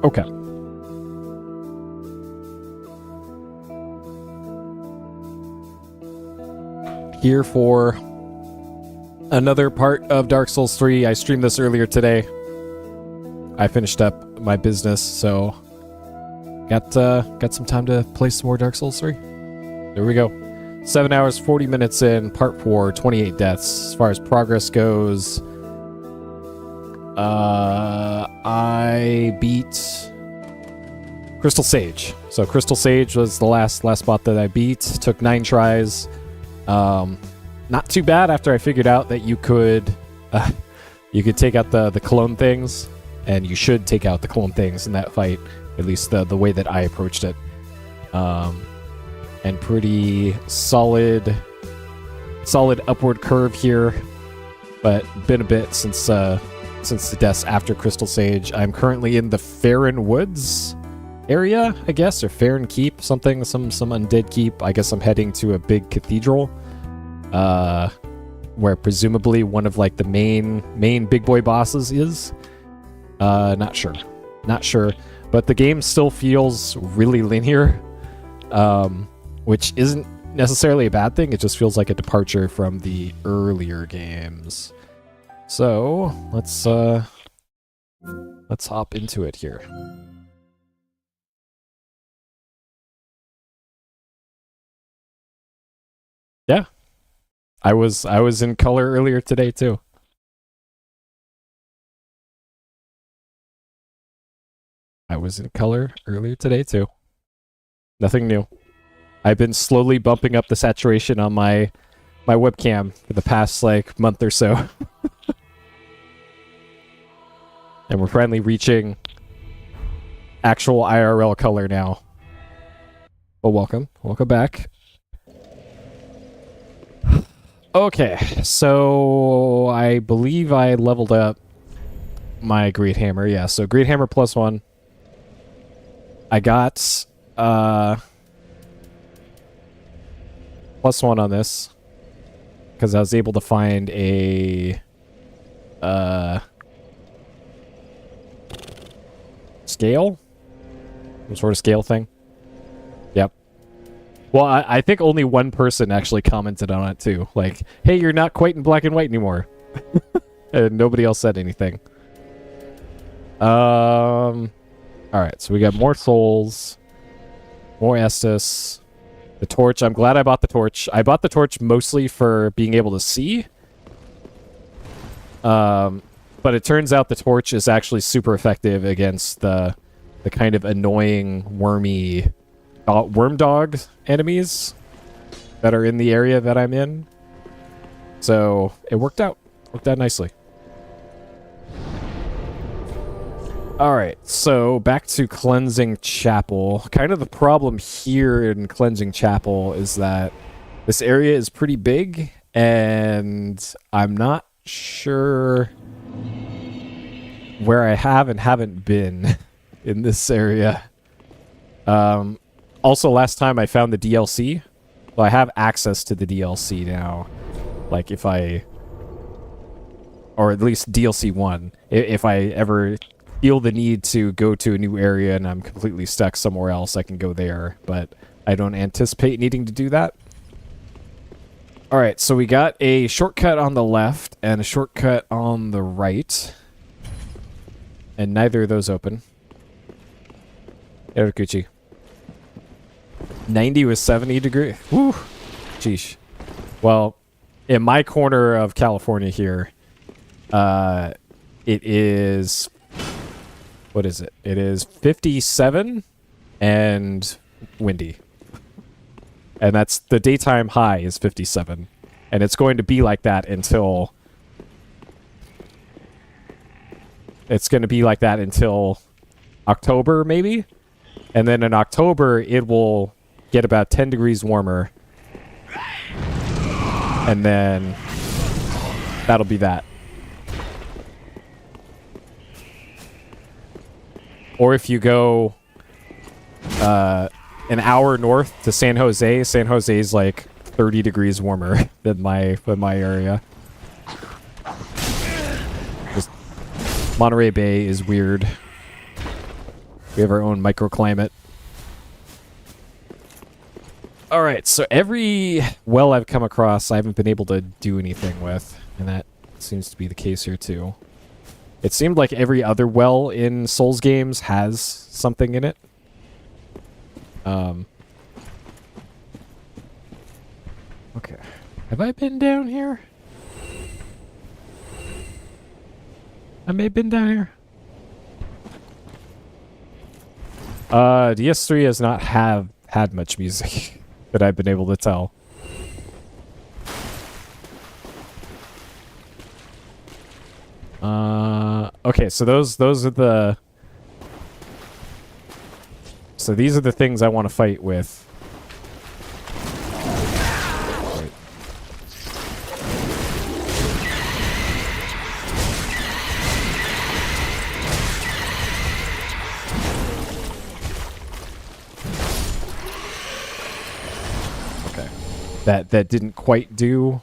Okay. Here for another part of Dark Souls 3. I streamed this earlier today. I finished up my business, so got some time to play some more Dark Souls 3. There we go. 7 hours, 40 minutes in, part 4, 28 deaths. As far as progress goes, I beat Crystal Sage. So Crystal Sage was the last spot that I beat. Took 9 tries. Not too bad after I figured out that you could take out the clone things, and you should take out the clone things in that fight, at least the way that I approached it. And pretty solid upward curve here, but been a bit since the deaths after Crystal Sage. I'm currently in the Farron Woods area, I guess, or Farron Keep, some undead keep. I guess I'm heading to a big cathedral, where presumably one of like the main big boy bosses is. Not sure, but the game still feels really linear, which isn't necessarily a bad thing. It just feels like a departure from the earlier games. So let's hop into it here. Yeah, I was in color earlier today too. Nothing new. I've been slowly bumping up the saturation on my webcam for the past like month or so. And we're finally reaching actual IRL color now. Well, welcome back. Okay, so I believe I leveled up my Great Hammer. Yeah, so Great Hammer +1. I got +1 on this because I was able to find a scale, some sort of scale thing. Yep. Well, I think only one person actually commented on it too. Like, hey, you're not quite in black and white anymore. And nobody else said anything. Alright, so we got more souls, more Estus, the torch. I'm glad I bought the torch. I bought the torch mostly for being able to see. But it turns out the torch is actually super effective against the kind of annoying wormy worm dog enemies that are in the area that I'm in. So it worked out nicely. Alright, so back to Cleansing Chapel. Kind of the problem here in Cleansing Chapel is that this area is pretty big, and I'm not sure where I have and haven't been in this area. Also, last time I found the DLC. Well, I have access to the DLC now. Like, if I... Or at least DLC 1. If I ever feel the need to go to a new area and I'm completely stuck somewhere else, I can go there. But I don't anticipate needing to do that. Alright, so we got a shortcut on the left and a shortcut on the right. And neither of those open. Erokuchi. 90 with 70 degrees. Woo! Sheesh. Well, in my corner of California here, it is... What is it? It is 57 and windy. And that's the daytime high is 57. And it's going to be like that until... It's going to be like that until October, maybe? And then in October, it will get about 10 degrees warmer. And then that'll be that. Or if you go an hour north to San Jose, San Jose is like 30 degrees warmer than my area. Just Monterey Bay is weird. We have our own microclimate. All right, so every well I've come across, I haven't been able to do anything with, and that seems to be the case here too. It seemed like every other well in Souls games has something in it. Okay. Have I been down here? I may have been down here. DS3 has not had much music that I've been able to tell. Okay, so those are the... So these are the things I want to fight with. Wait. Okay. That didn't quite do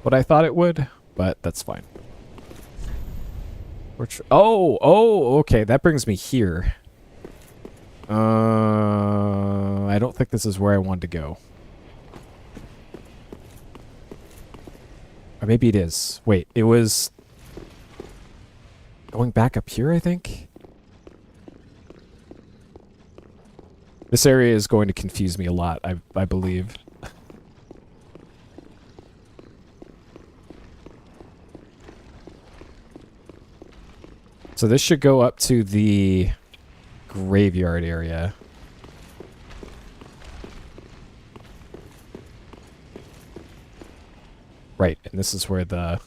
what I thought it would, but that's fine. Oh, okay, that brings me here. I don't think this is where I wanted to go. Or maybe it is. Wait, it was going back up here, I think? This area is going to confuse me a lot, I believe. So this should go up to the graveyard area. Right, and this is where the...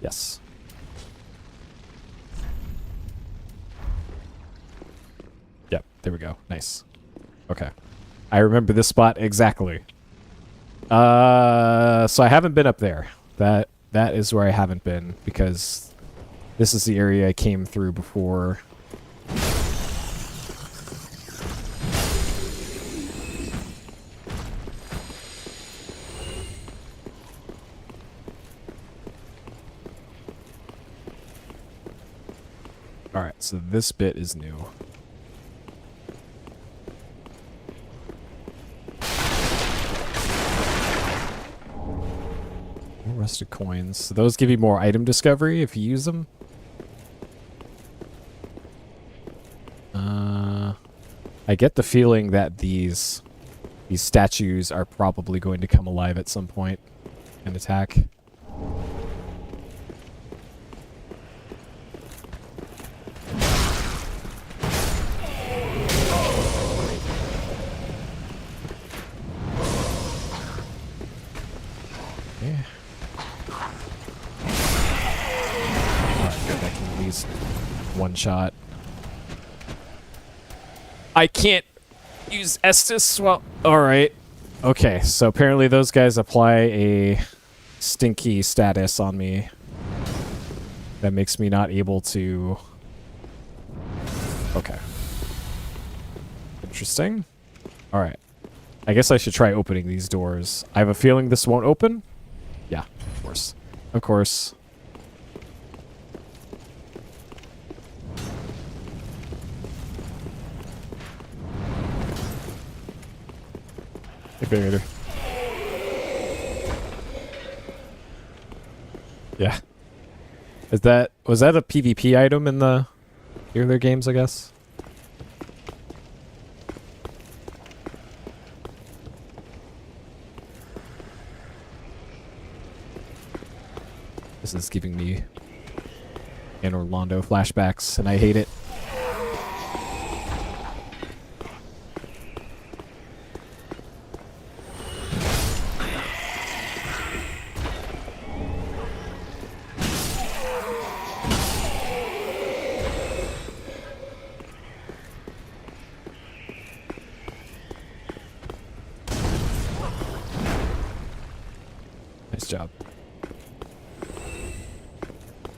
Yes. Yep, there we go. Nice. Okay. I remember this spot exactly. So I haven't been up there. That is where I haven't been, because this is the area I came through before. Alright, so this bit is new. More rusted coins. So those give you more item discovery if you use them. I get the feeling that these statues are probably going to come alive at some point and attack. Okay. Alright, good. I can at least one shot. I can't use Estus. Well, alright. Okay, so apparently those guys apply a stinky status on me. That makes me not able to... Okay. Interesting. Alright. I guess I should try opening these doors. I have a feeling this won't open. Yeah, of course. Of course. Infuriator. Yeah. Was that a PvP item in the earlier games, I guess? This is giving me an Orlando flashbacks, and I hate it. Nice job.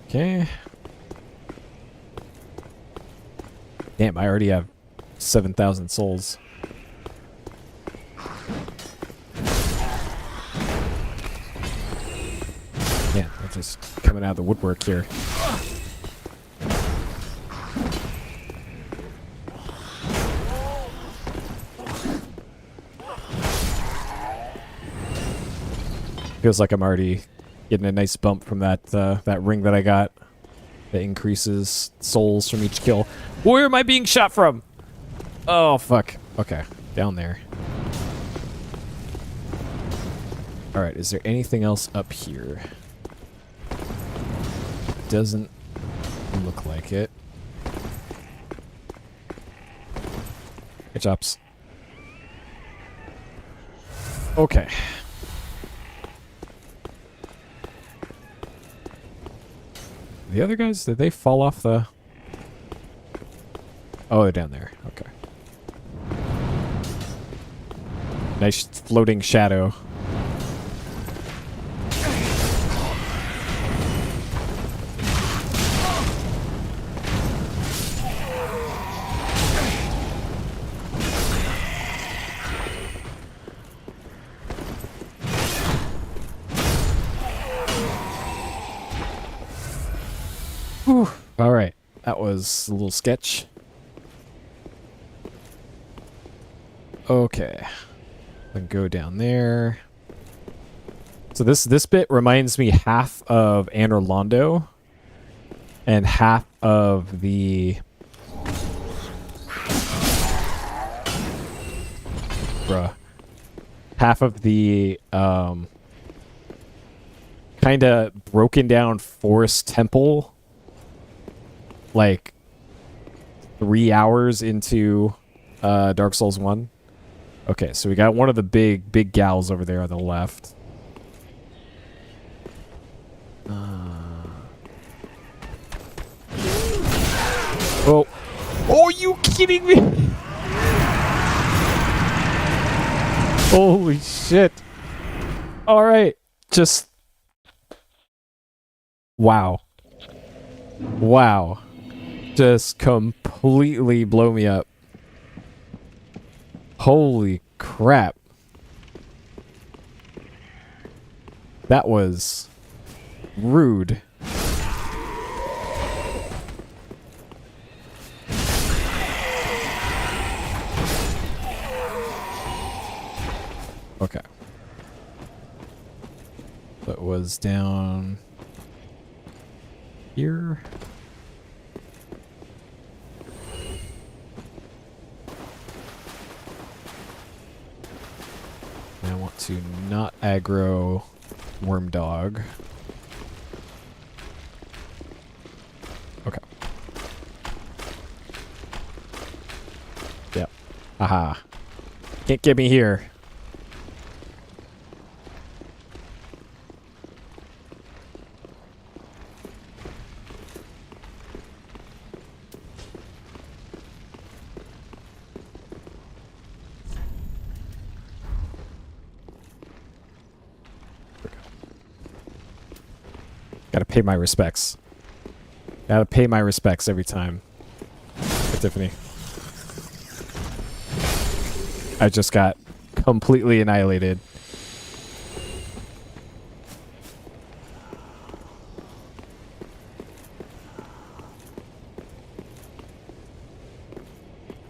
Okay. Damn, I already have 7,000 souls. Yeah, they're just coming out of the woodwork here. Feels like I'm already getting a nice bump from that that ring that I got. That increases souls from each kill. Where am I being shot from? Oh, fuck. Okay, down there. Alright, is there anything else up here? Doesn't look like it. Good jobs. Okay. The other guys, did they fall off the... Oh, they're down there. Okay. Nice floating shadow. Whew. All right, that was a little sketch. Okay, then go down there. So this bit reminds me half of Anor Londo and half of the kind of broken down forest temple. Like 3 hours into Dark Souls 1. Okay, so we got one of the big gals over there on the left. Oh. Oh, are you kidding me? Holy shit. All right. Just wow. Wow. Just completely blow me up. Holy crap. That was rude. Okay. That was down here. I want to not aggro Worm Dog. Okay. Yep. Aha. Can't get me here. Gotta pay my respects. Gotta pay my respects every time. Tiffany. I just got completely annihilated.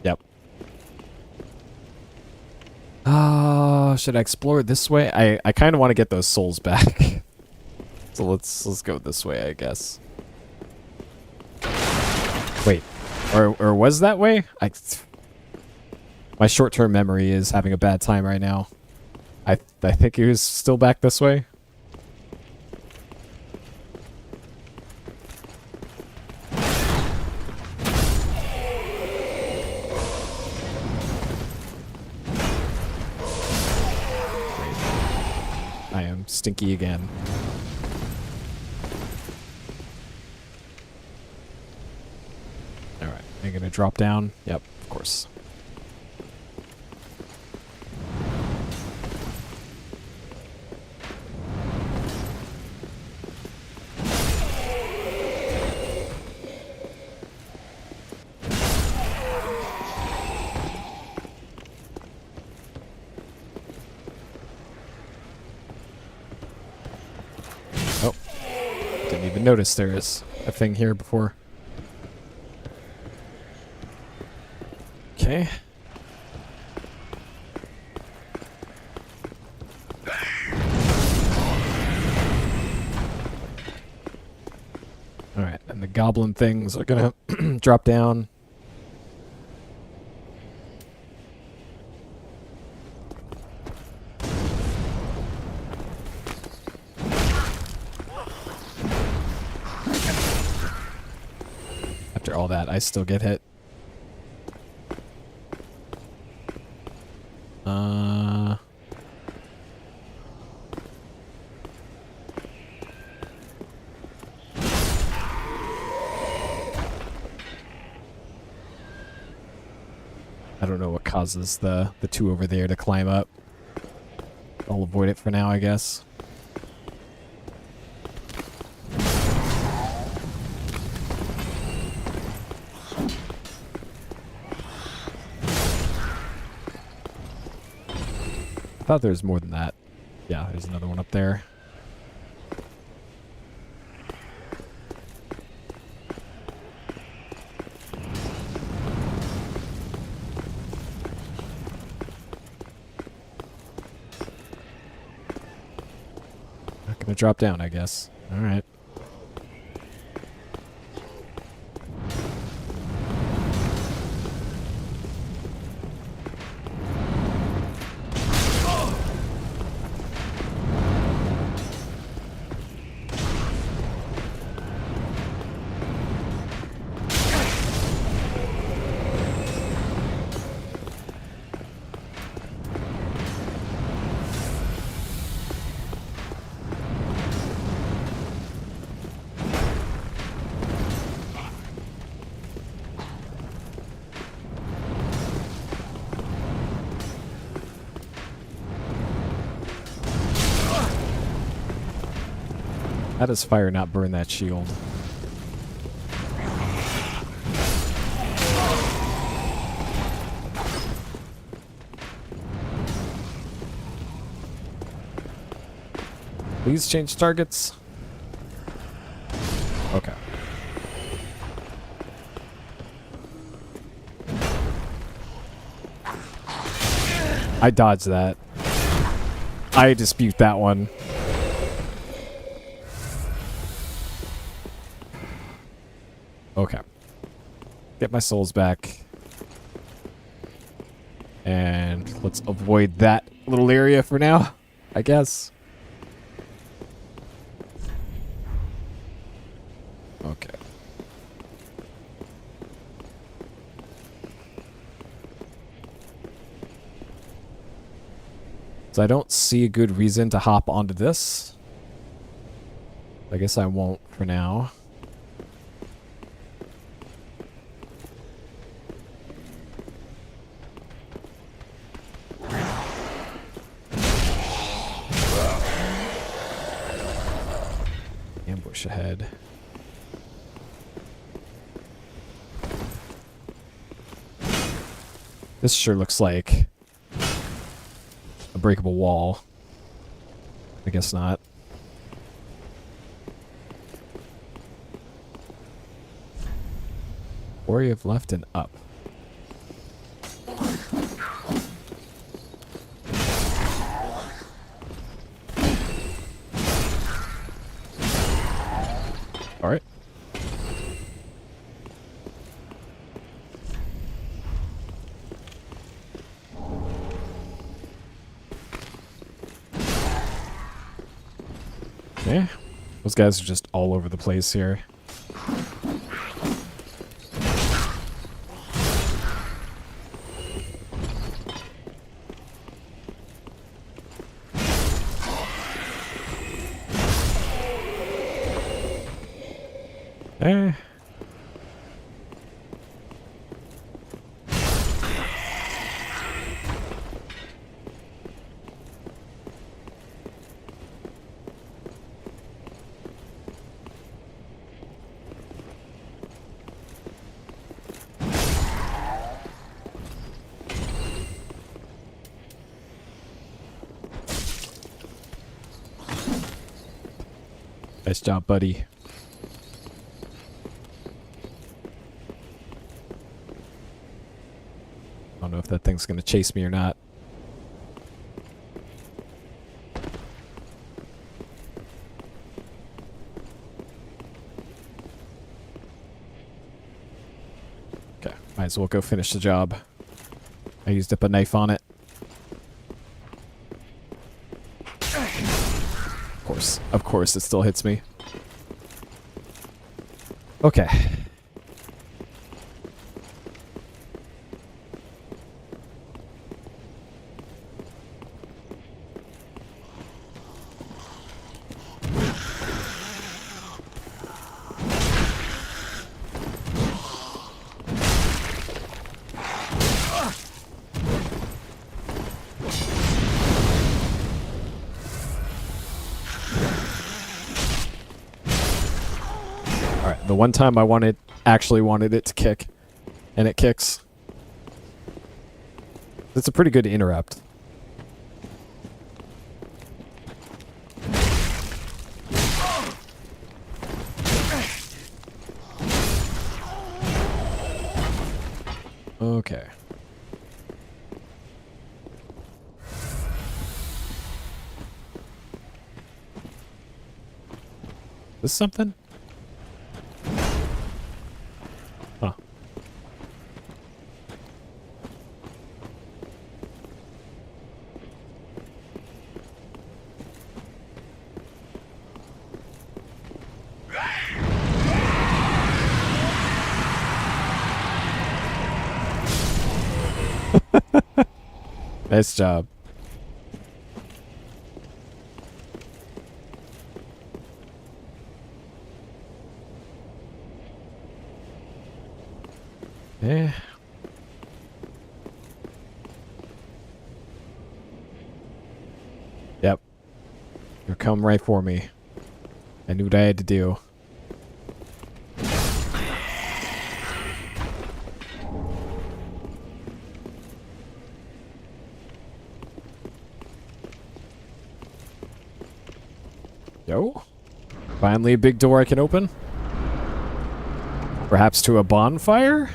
Yep. Should I explore this way? I kind of want to get those souls back. So let's go this way, I guess. Wait, or was that way? My short-term memory is having a bad time right now. I think he was still back this way. I am stinky again. Alright, am I gonna drop down? Yep, of course. Oh, didn't even notice there is a thing here before. Okay. And the goblin things are gonna drop down. After all that, I still get hit. I don't know what causes the two over there to climb up. I'll avoid it for now, I guess. I thought there was more than that. Yeah, there's another one up there. Not gonna drop down, I guess. All right. How does fire not burn that shield? Please change targets. Okay. I dodged that. I dispute that one. Okay. Get my souls back. And let's avoid that little area for now, I guess. Okay. So I don't see a good reason to hop onto this. I guess I won't for now. Ambush ahead. This sure looks like a breakable wall. I guess not. Or you have left and up. All right. Yeah, those guys are just all over the place here. Eh. Nice job, buddy. I don't know if that thing's gonna chase me or not. Might as well go finish the job. I used up a knife on it. Of course it still hits me. Okay. The one time I actually wanted it to kick, and it kicks. It's a pretty good interrupt. Okay. This something? Huh. Nice job. Eh. Yep. You're coming right for me. I knew what I had to do. Yo. Finally a big door I can open. Perhaps to a bonfire?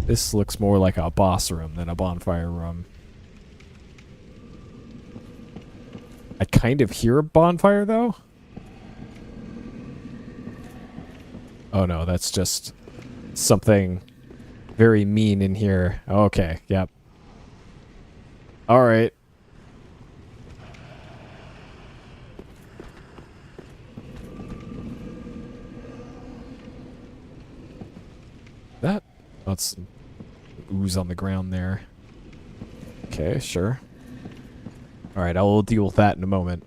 This looks more like a boss room than a bonfire room. I kind of hear a bonfire, though. Oh no, that's just something very mean in here. Okay, yep. Alright. That's ooze on the ground there. Okay, sure. Alright, I will deal with that in a moment.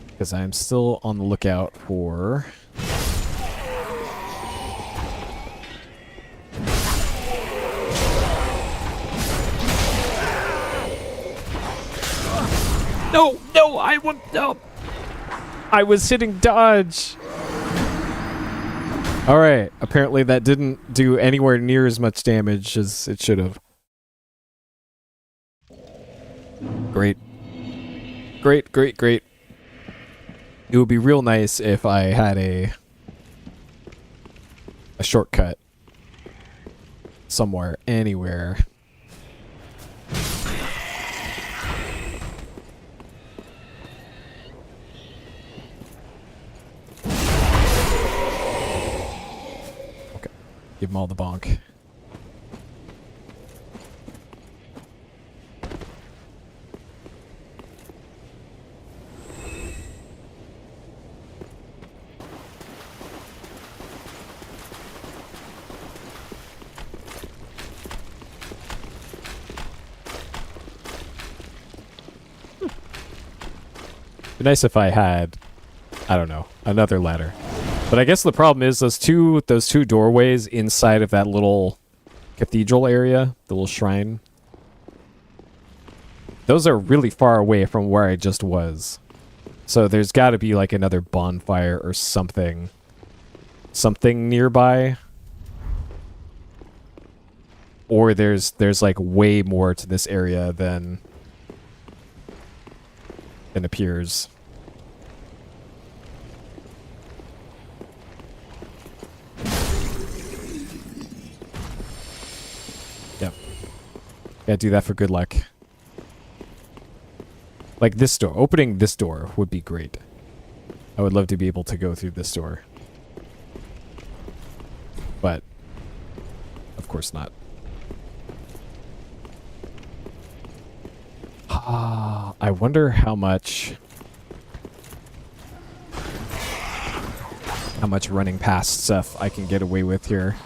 Because I'm still on the lookout for... No! No! No! I was hitting dodge! Alright, apparently that didn't do anywhere near as much damage as it should have. Great. Great, great, great. It would be real nice if I had a shortcut somewhere, anywhere. Give them all the bonk. Be nice if I had, I don't know, another ladder. But I guess the problem is those two doorways inside of that little cathedral area, the little shrine. Those are really far away from where I just was. So there's got to be like another bonfire or something nearby. Or there's like way more to this area than appears. Yep. Gotta do that for good luck. Like this door. Opening this door would be great. I would love to be able to go through this door. But, of course not. I wonder how much running past stuff I can get away with here.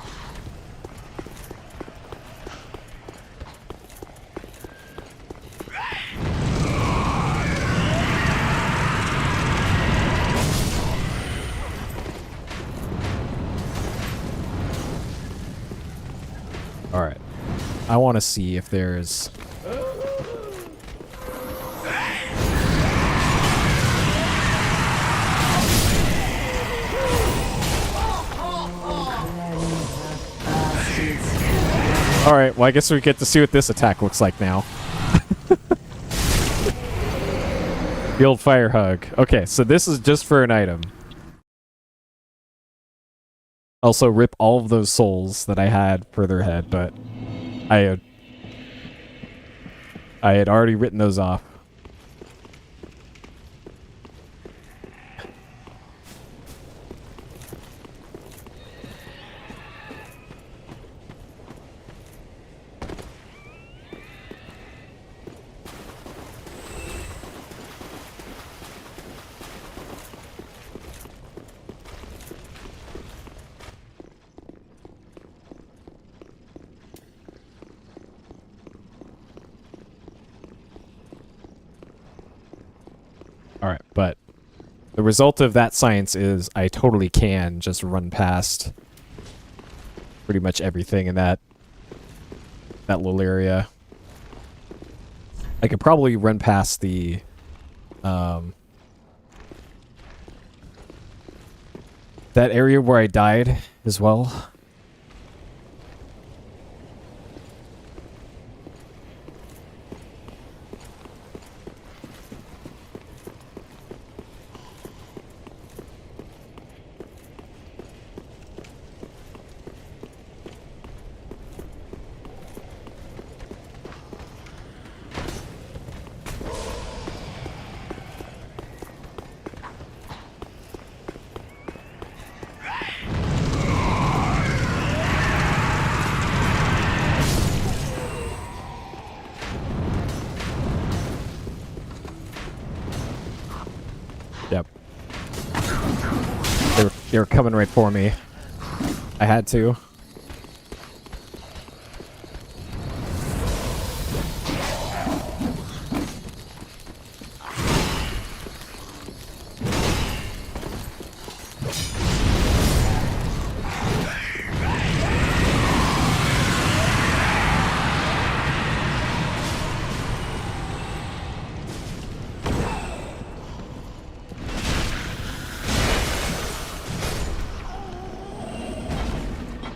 All right. I want to see if there's All right, well, I guess we get to see what this attack looks like now. The old fire hug. Okay, so this is just for an item. Also, rip all of those souls that I had further ahead, but I had already written those off. Alright, but the result of that science is I totally can just run past pretty much everything in that little area. I could probably run past the that area where I died as well. Yep. They were coming right for me. I had to.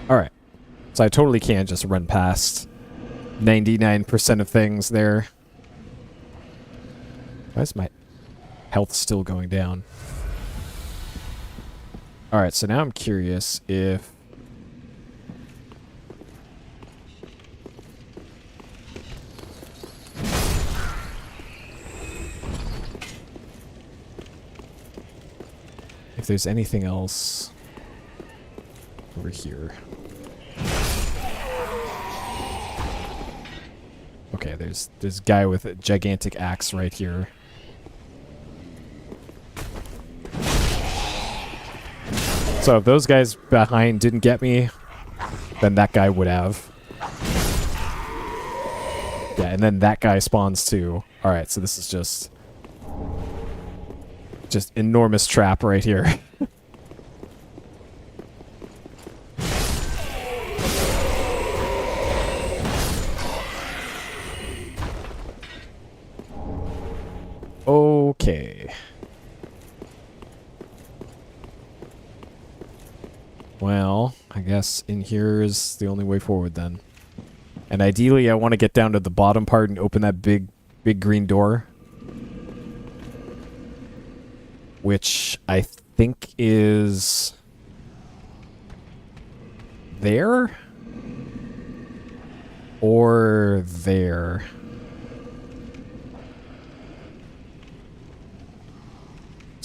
Alright. So I totally can just run past 99% of things there. Why is my health still going down? Alright, so now I'm curious if... if there's anything else over here. Okay, there's this guy with a gigantic axe right here. So if those guys behind didn't get me, then that guy would have. Yeah, and then that guy spawns too. Alright, so this is just enormous trap right here. Okay. Well, I guess in here is the only way forward then. And ideally I want to get down to the bottom part and open that big green door. Which I think is there? Or there.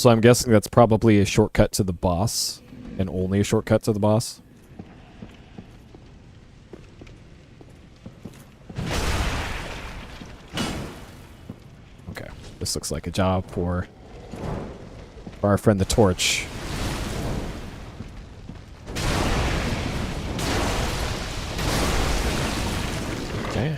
So I'm guessing that's probably a shortcut to the boss, and only a shortcut to the boss. Okay, this looks like a job for our friend the Torch. Okay.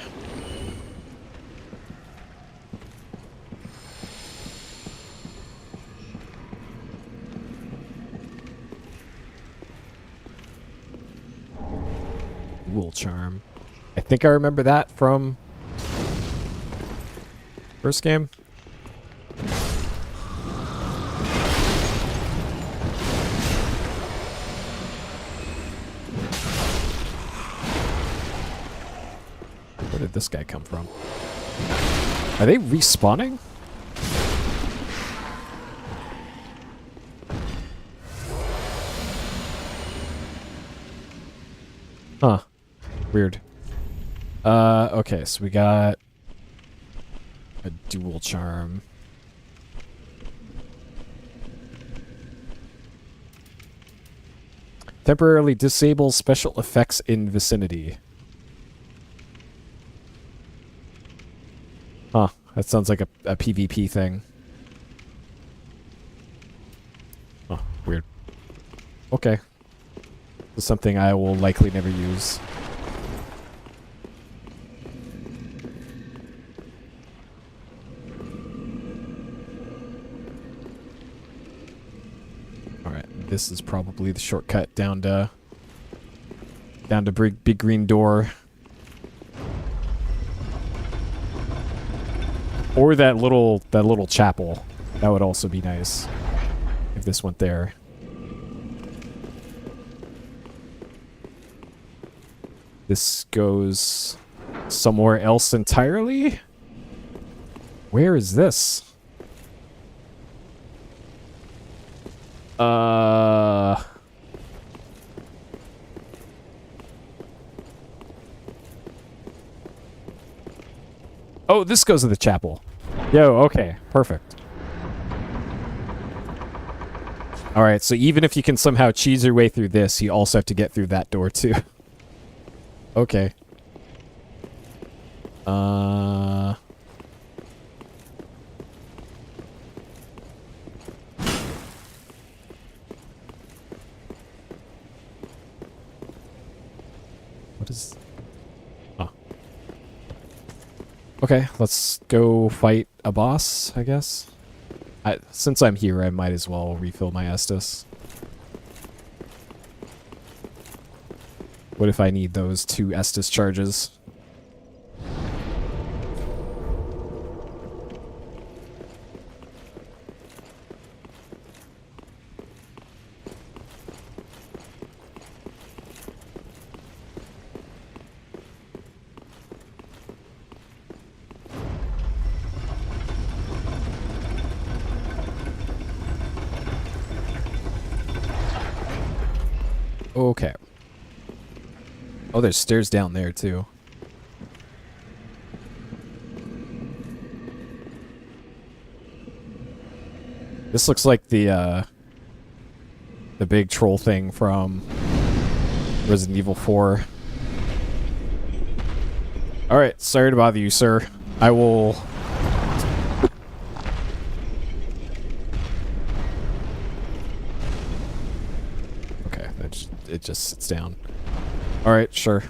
Dual Charm. I think I remember that from first game. Where did this guy come from? Are they respawning? Huh. Weird. Okay, so we got a dual charm. Temporarily disables special effects in vicinity. Huh, that sounds like a PvP thing. Oh, weird. Okay. This is something I will likely never use. Alright, this is probably the shortcut down to big green door. Or that little chapel. That would also be nice if this went there. This goes somewhere else entirely? Where is this? Oh, this goes to the chapel. Yo, okay, perfect. Alright, so even if you can somehow cheese your way through this, you also have to get through that door too. Okay. What is... Oh. Okay, let's go fight a boss, I guess. Since I'm here, I might as well refill my Estus. What if I need those 2 Estus charges? Okay. Oh, there's stairs down there, too. This looks like the big troll thing from Resident Evil 4. Alright, sorry to bother you, sir. I will... Okay, it just sits down. Alright, sure.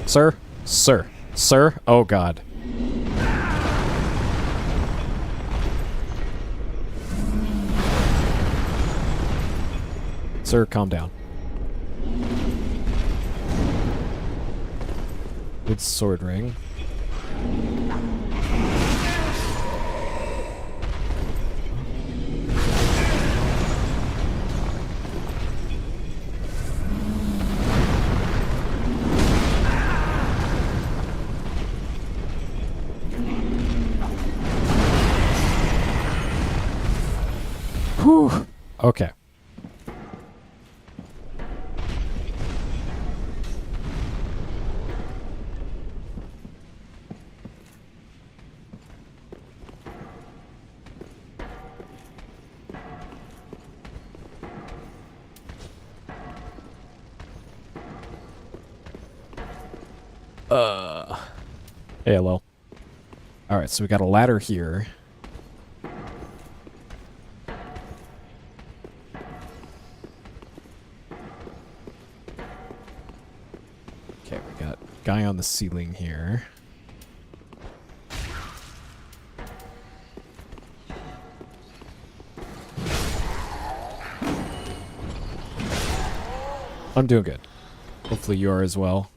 Sir? Sir. Sir? Oh, God. Sir, calm down. Good sword ring. Whew. Okay. Hey, hello. Alright, so we got a ladder here. Okay, we got guy on the ceiling here. I'm doing good. Hopefully you are as well.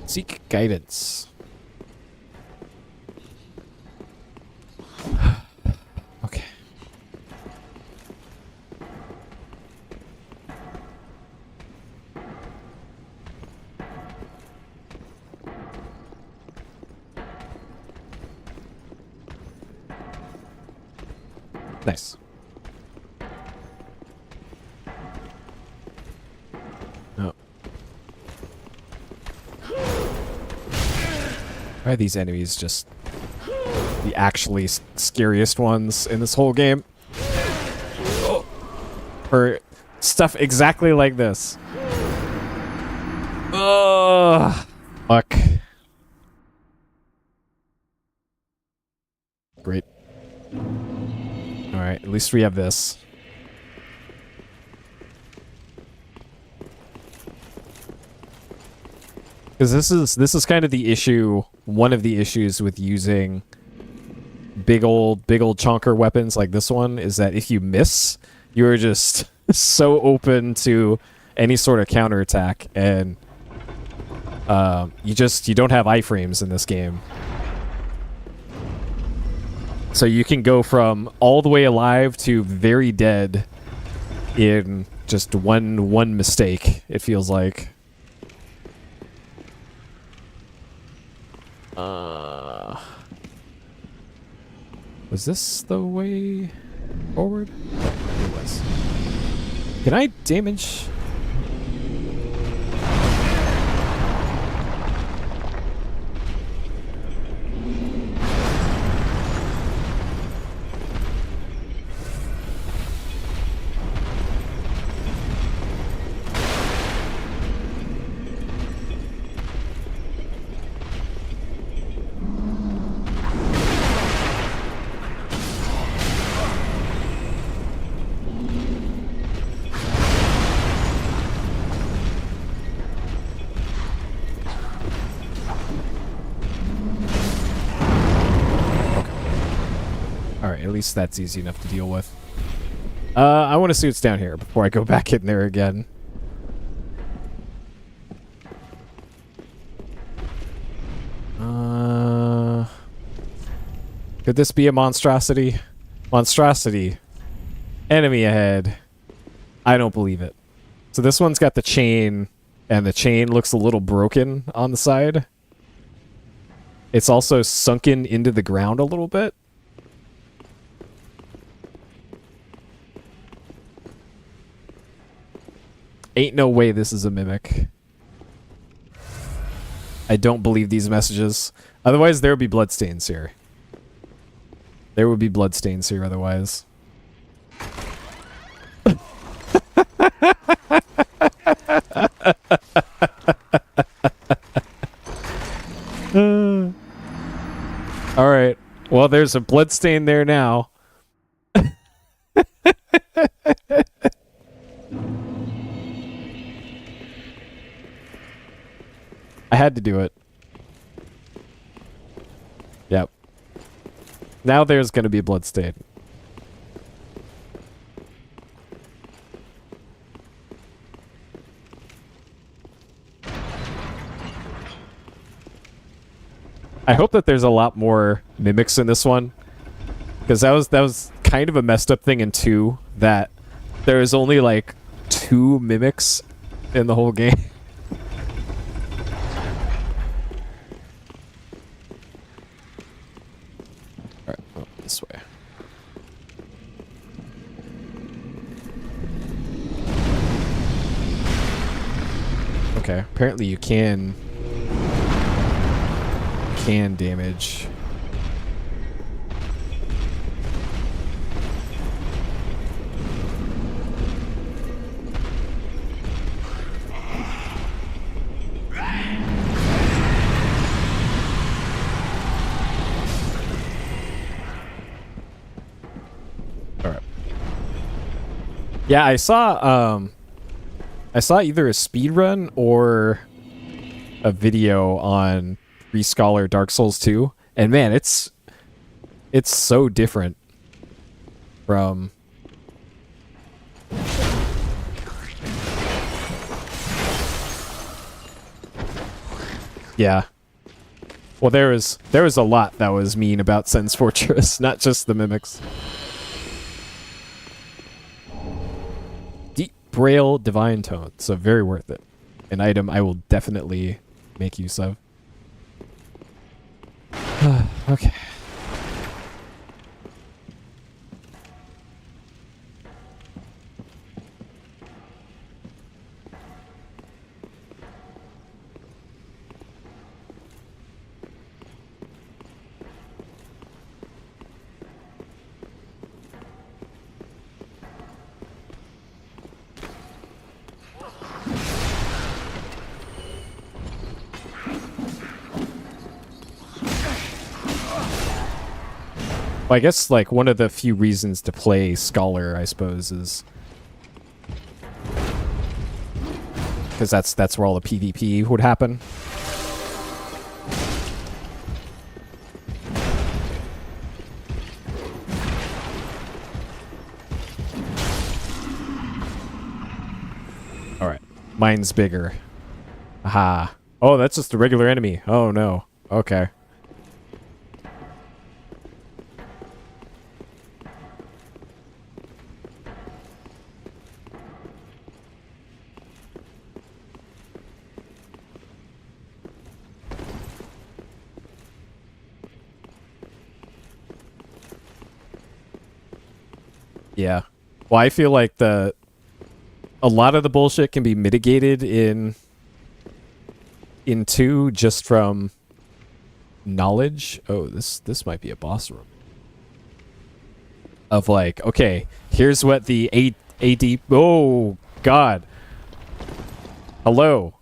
Seek guidance. Okay. Nice. Oh. Why are these enemies just the actually scariest ones in this whole game? Oh. For stuff exactly like this. Ugh. Fuck. Great. Alright, at least we have this. Because this is kind of the issue, one of the issues with using big old chonker weapons like this one, is that if you miss, you're just so open to any sort of counterattack, and you don't have iframes in this game. So you can go from all the way alive to very dead in just one mistake, it feels like. Was this the way forward? It was. Can I damage? Alright, at least that's easy enough to deal with. I want to see what's down here before I go back in there again. Could this be a monstrosity? Monstrosity. Enemy ahead. I don't believe it. So this one's got the chain, and the chain looks a little broken on the side. It's also sunken into the ground a little bit. Ain't no way this is a mimic. I don't believe these messages. Otherwise, there would be bloodstains here. There would be bloodstains here otherwise. Alright. Well, there's a bloodstain there now. I had to do it. Yep. Now there's going to be a bloodstain. I hope that there's a lot more mimics in this one, because that was kind of a messed up thing in 2, that there was only like 2 mimics in the whole game. Alright, oh, this way. Okay, apparently you can damage. Yeah, I saw either a speed run or a video on Rescholar Dark Souls 2, and man, it's so different from yeah. Well, there was a lot that was mean about Sen's Fortress, not just the mimics. Deep Braille Divine Tone, so very worth it. An item I will definitely make use of. Okay. Well, I guess like one of the few reasons to play Scholar, I suppose, is because that's where all the PvP would happen. All right, mine's bigger. Aha! Oh, that's just a regular enemy. Oh no. Okay. Yeah. Well, I feel like a lot of the bullshit can be mitigated in 2 just from knowledge. Oh, this might be a boss room. Of like, okay, here's what the AD. Oh God. Hello.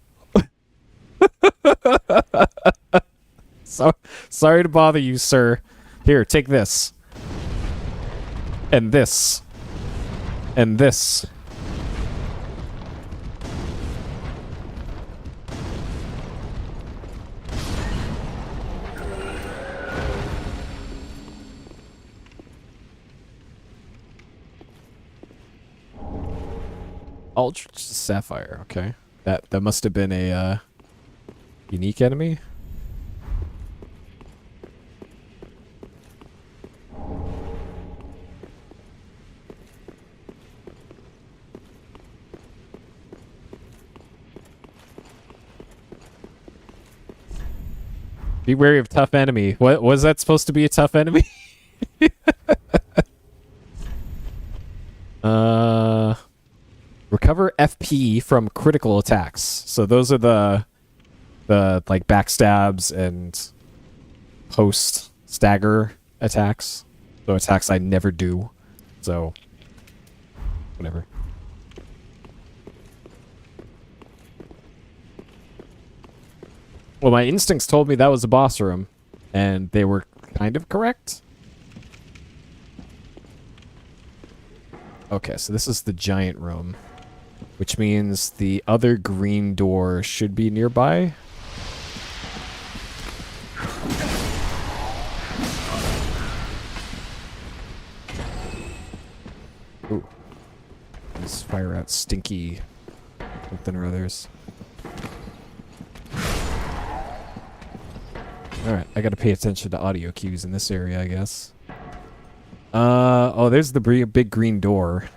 So sorry to bother you, sir. Here, take this. And this. And this. Ultra Sapphire, okay. That must have been a unique enemy. Be wary of tough enemy. What was that supposed to be, a tough enemy? Recover FP from critical attacks. So those are the like backstabs and post stagger attacks. So attacks I never do. So whatever. Well, my instincts told me that was a boss room, and they were kind of correct. Okay, so this is the giant room, which means the other green door should be nearby. Ooh. Let's fire out stinky something or others. Alright, I gotta pay attention to audio cues in this area, I guess. Oh, there's the big green door.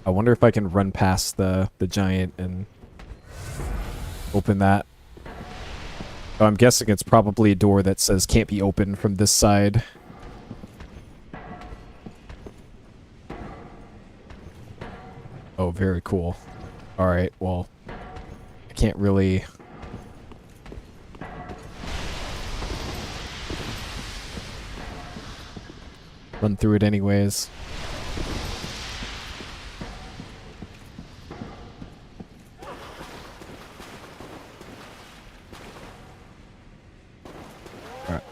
I wonder if I can run past the giant and open that. Oh, I'm guessing it's probably a door that says can't be opened from this side. Oh, very cool. Alright, well, I can't really... run through it anyways. Alright.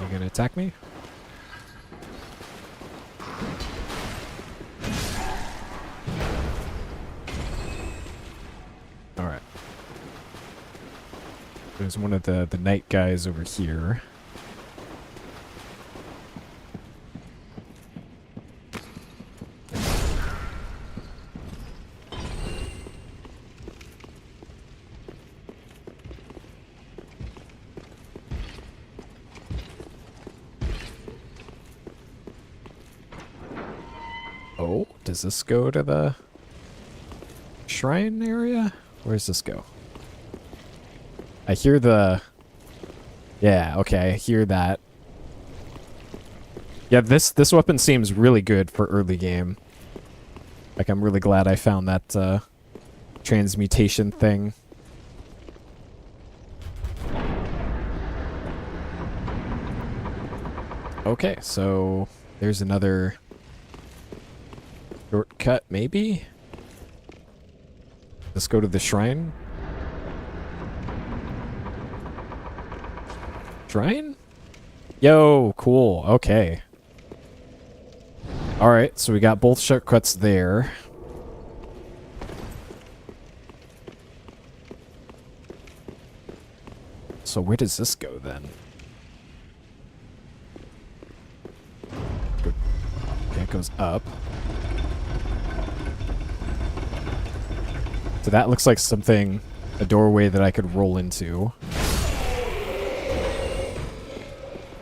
You gonna attack me? There's one of the night guys over here. Oh, does this go to the shrine area? Where does this go? I hear the... Yeah, okay, I hear that. Yeah, this weapon seems really good for early game. Like, I'm really glad I found that transmutation thing. Okay, so there's another shortcut, maybe? Let's go to the shrine. Shrine? Yo, cool. Okay. Alright, so we got both shortcuts there. So where does this go then? Okay, it goes up. So that looks like something, a doorway that I could roll into.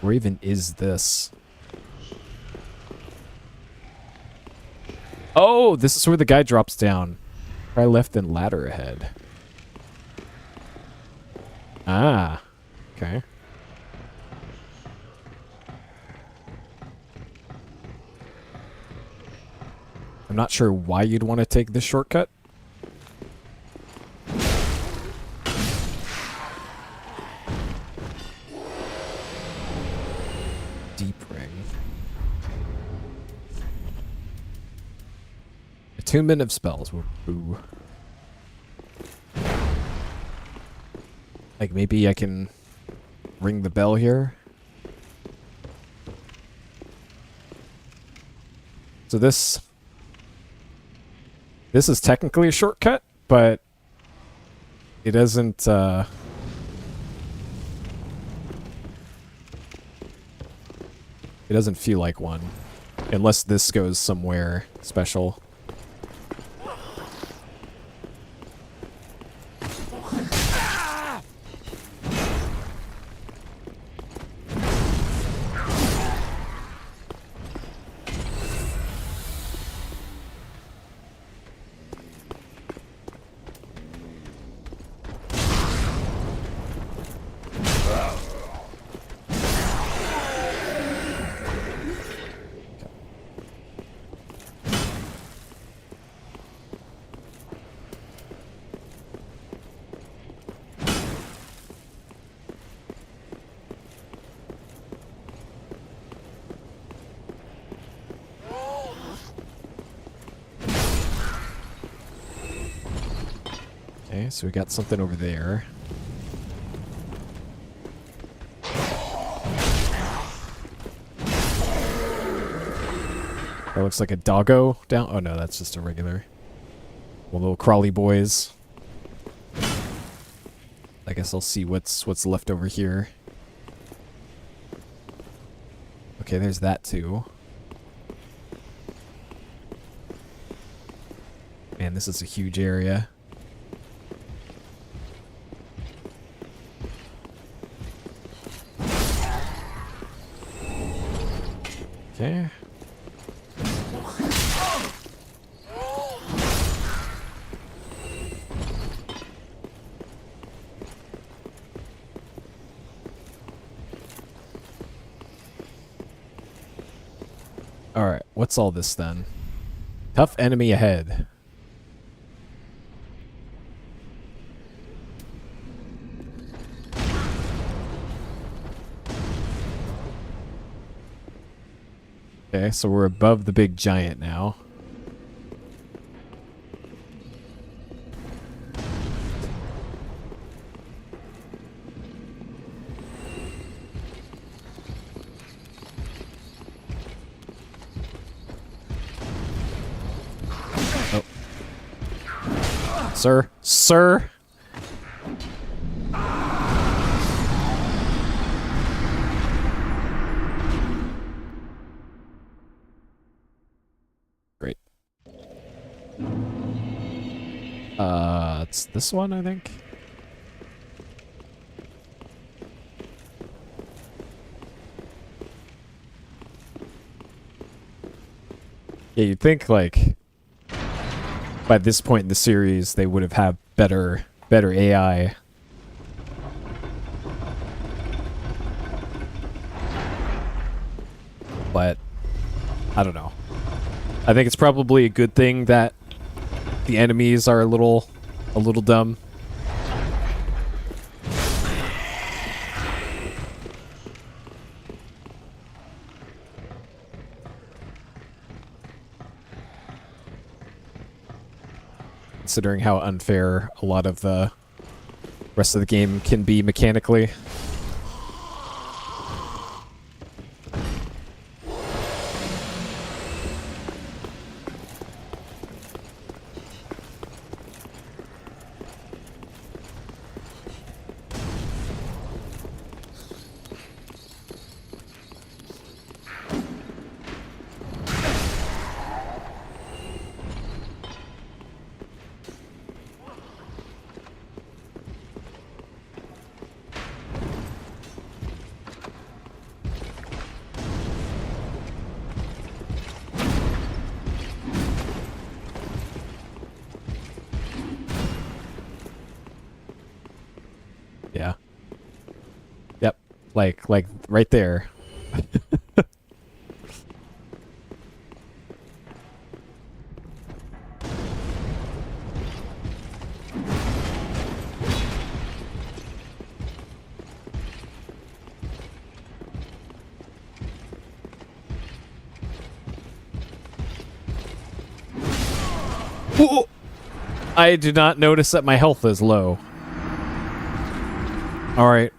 Where even is this? Oh, this is where the guy drops down. Try left and ladder ahead. Ah, okay. I'm not sure why you'd want to take this shortcut. Deep ring. Attunement of spells. Ooh. Like maybe I can ring the bell here. So this is technically a shortcut, but it doesn't it doesn't feel like one unless this goes somewhere special. Okay, so we got something over there. That looks like a doggo down. Oh no, that's just a regular. Well, little crawly boys. I guess I'll see what's left over here. Okay, there's that too. Man, this is a huge area. Okay. Alright, what's all this then? Tough enemy ahead. Okay, so we're above the big giant now. Oh. Sir? Sir? It's this one, I think. Yeah, you'd think, like, by this point in the series, they would have had better AI. But, I don't know. I think it's probably a good thing that the enemies are a little dumb. Considering how unfair a lot of the rest of the game can be mechanically. Yeah. Yep. Like right there. Whoa! I do not notice that my health is low. All right.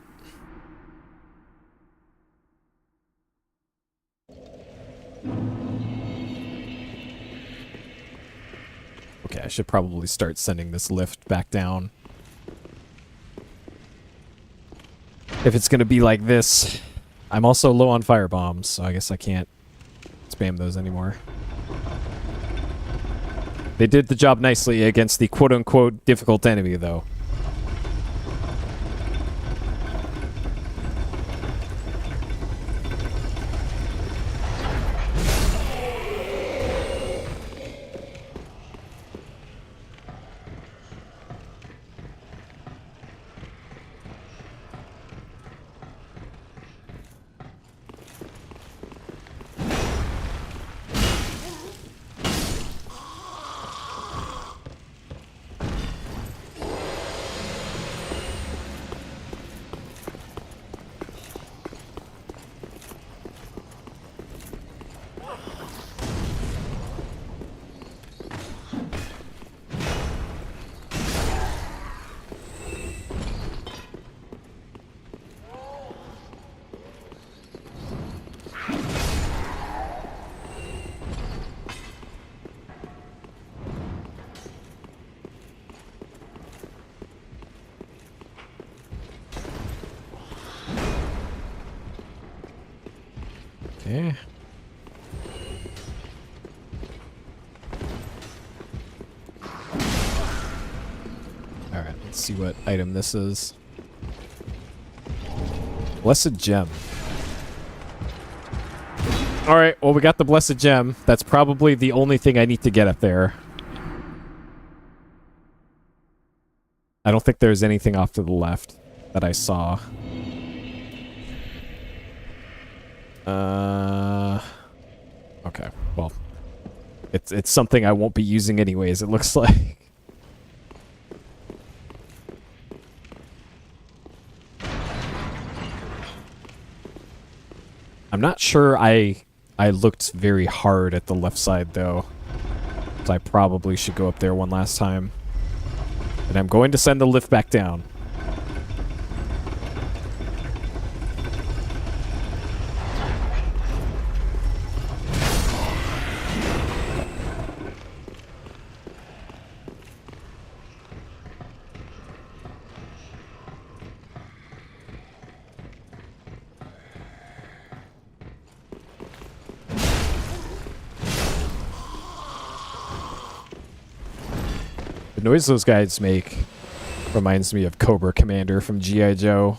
Okay, I should probably start sending this lift back down. If it's gonna be like this. I'm also low on fire bombs, so I guess I can't spam those anymore. They did the job nicely against the quote-unquote difficult enemy, though. Okay. Alright, let's see what item this is. Blessed Gem. Alright, well we got the Blessed Gem. That's probably the only thing I need to get up there. I don't think there's anything off to the left that I saw. Okay, well. It's something I won't be using anyways, it looks like. I'm not sure I looked very hard at the left side, though. So I probably should go up there one last time. And I'm going to send the lift back down. noise those guys make reminds me of Cobra Commander from G.I. Joe.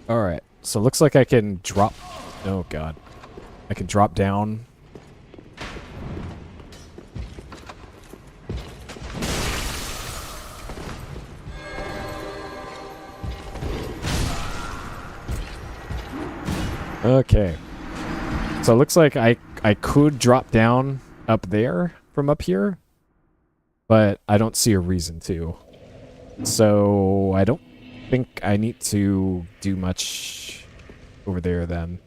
Alright, so it looks like I can drop... Oh god. I can drop down. Okay. So it looks like I could drop down up there from up here, but I don't see a reason to. So I don't think I need to do much over there then.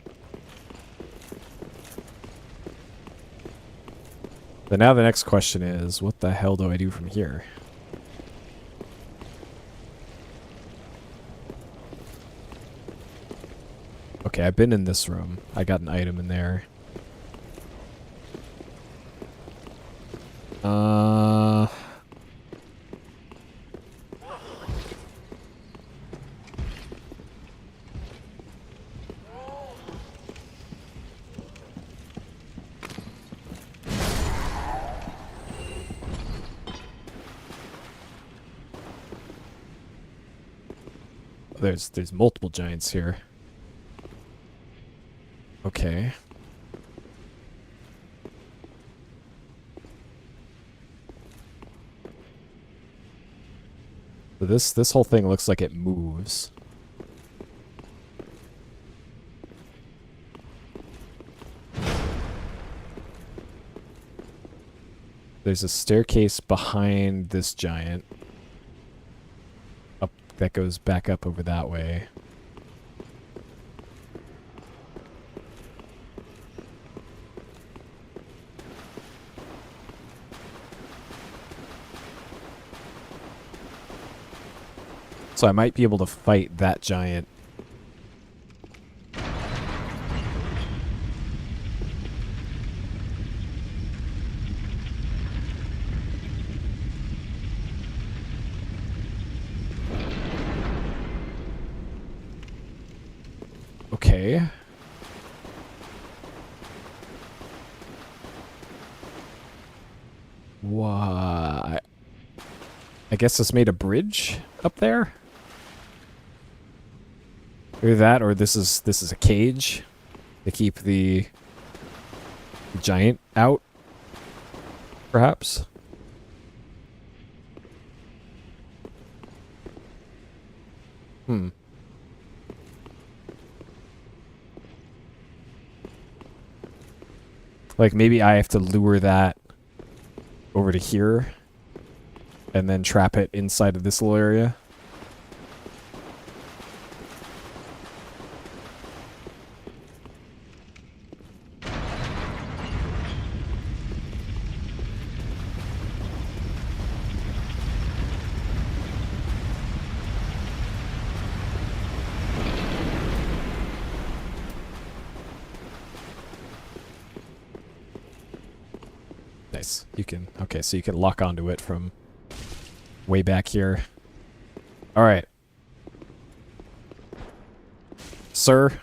But now the next question is, what the hell do I do from here? Okay, I've been in this room. I got an item in there. There's multiple giants here. Okay. So this whole thing looks like it moves. There's a staircase behind this giant. Up that goes back up over that way. So I might be able to fight that giant. Okay. Why? I guess this made a bridge up there? Either that, or this is a cage to keep the giant out, perhaps. Like maybe I have to lure that over to here and then trap it inside of this little area. Nice. You can... Okay, so you can lock onto it from way back here. Alright. Sir?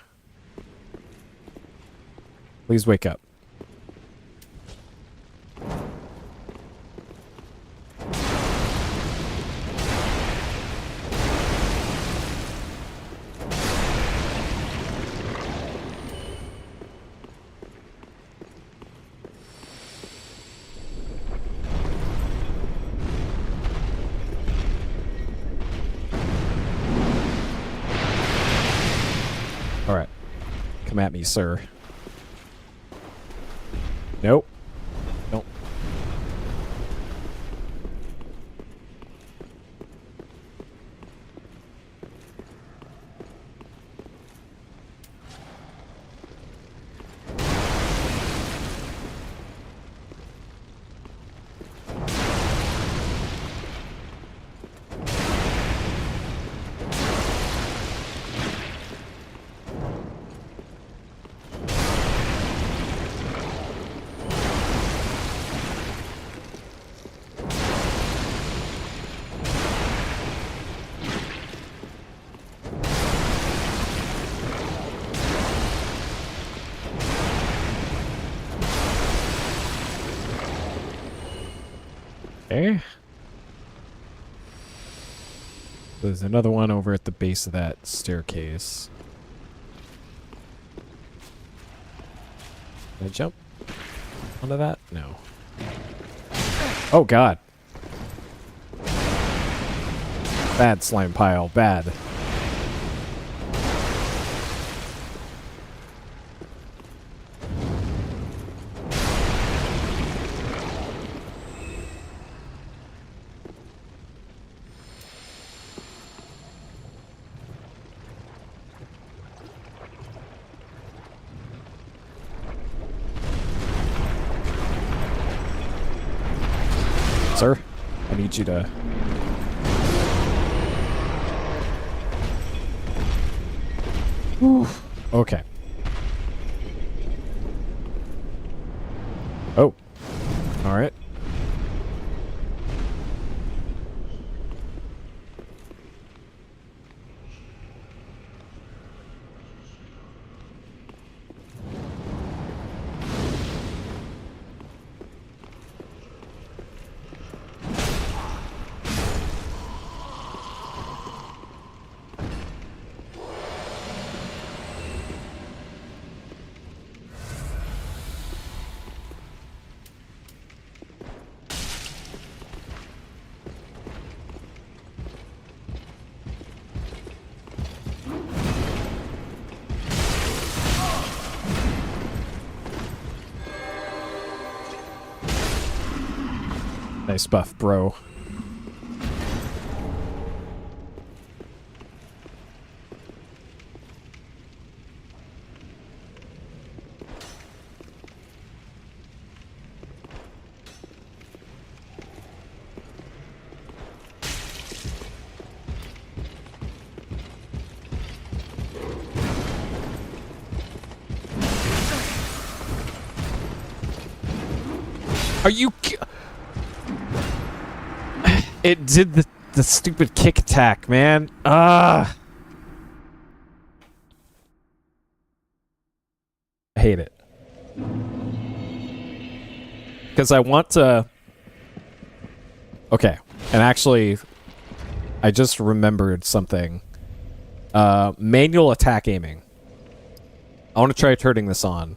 Please wake up. Alright. Come at me, sir. Nope. Nope. Okay. There's another one over at the base of that staircase. Can I jump onto that? No. Oh, God. Bad slime pile. Bad. Sir, I need you to... Whew. Okay. Oh. All right. Nice buff, bro. Are you... It did the stupid kick attack, man. Ah. I hate it. Because I want to... Okay. And actually, I just remembered something. Manual attack aiming. I want to try turning this on.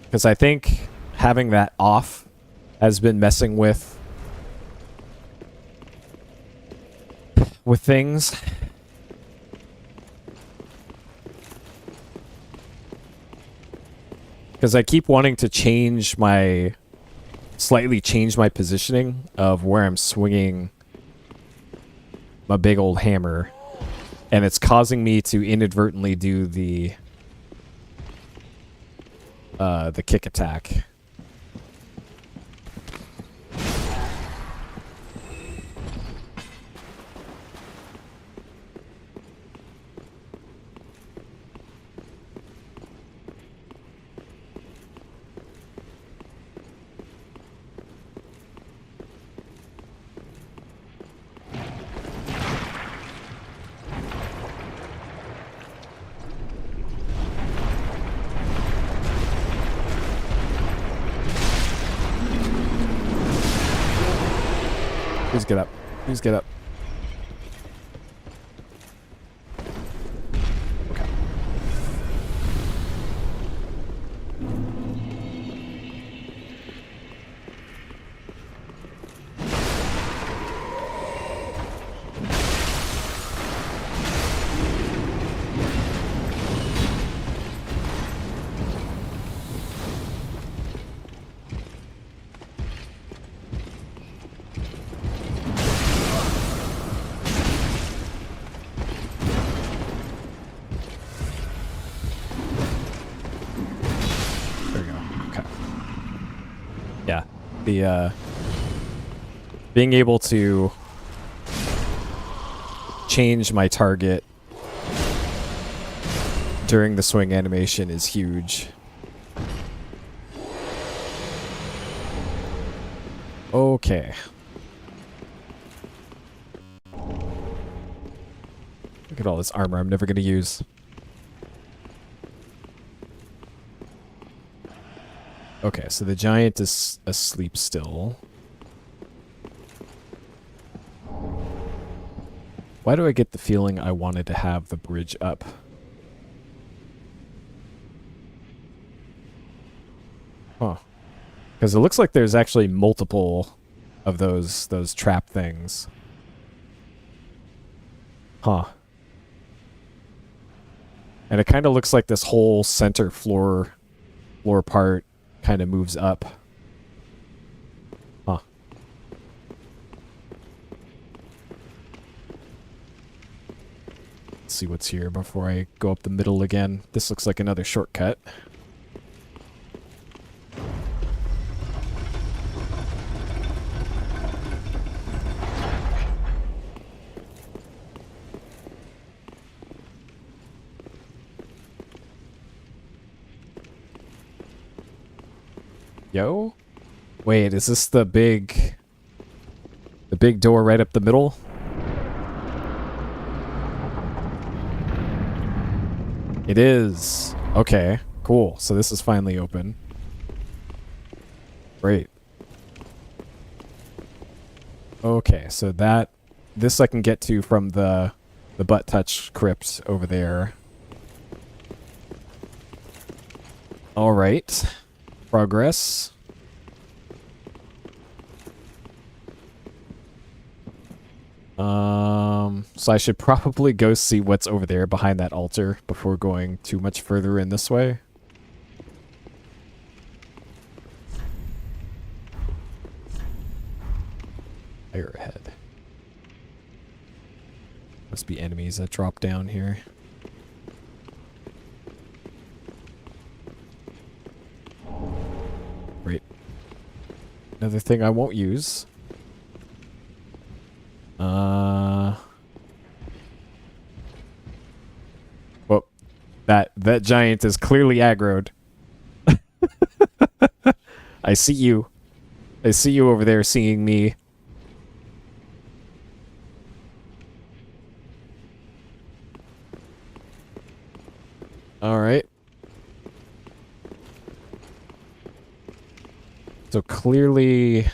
Because I think having that off has been messing with things. Because I keep wanting to slightly change my positioning of where I'm swinging my big old hammer. And it's causing me to inadvertently do the kick attack. Please get up. Please get up. Okay. The being able to change my target during the swing animation is huge. Okay. Look at all this armor I'm never going to use. Okay, so the giant is asleep still. Why do I get the feeling I wanted to have the bridge up? Huh. Because it looks like there's actually multiple of those trap things. Huh. And it kind of looks like this whole center floor part kind of moves up. Huh. Let's see what's here before I go up the middle again. This looks like another shortcut. Yo? Wait, is this the big door right up the middle? It is. Okay, cool. So this is finally open. Great. Okay, so this I can get to from the butt touch crypt over there. All right. Progress. So I should probably go see what's over there behind that altar before going too much further in this way. Fire ahead. Must be enemies that drop down here. Great. Another thing I won't use. Well, that giant is clearly aggroed. I see you. I see you over there seeing me. All right. So clearly...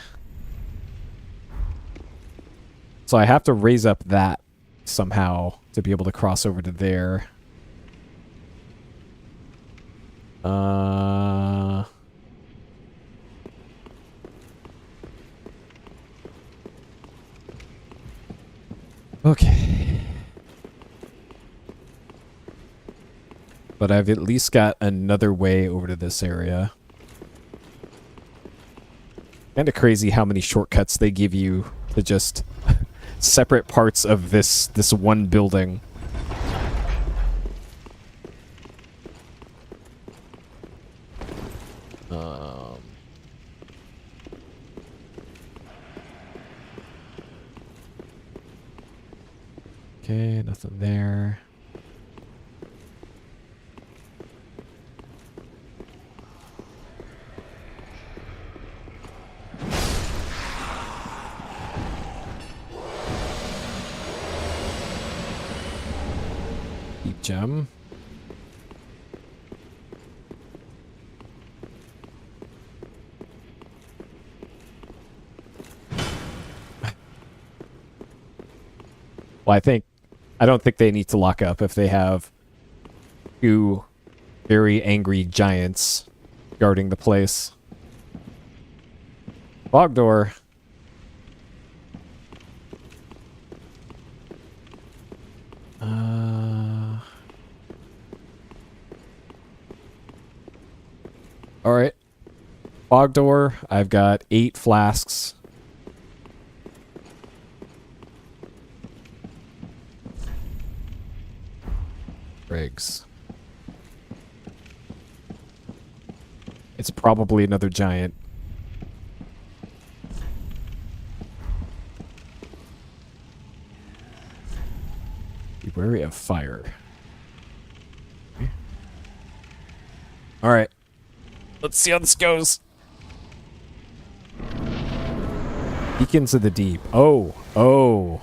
So I have to raise up that somehow to be able to cross over to there. Okay. But I've at least got another way over to this area. Kind of crazy how many shortcuts they give you to just separate parts of this one building. Okay, nothing there. Deep gem. Well, I don't think they need to lock up if they have two very angry giants guarding the place. Fog door. All right. Fog door. I've got 8 flasks. Rigs. It's probably another giant. Be wary of fire. Okay. All right. Let's see how this goes. Beacons of the Deep. Oh. Oh.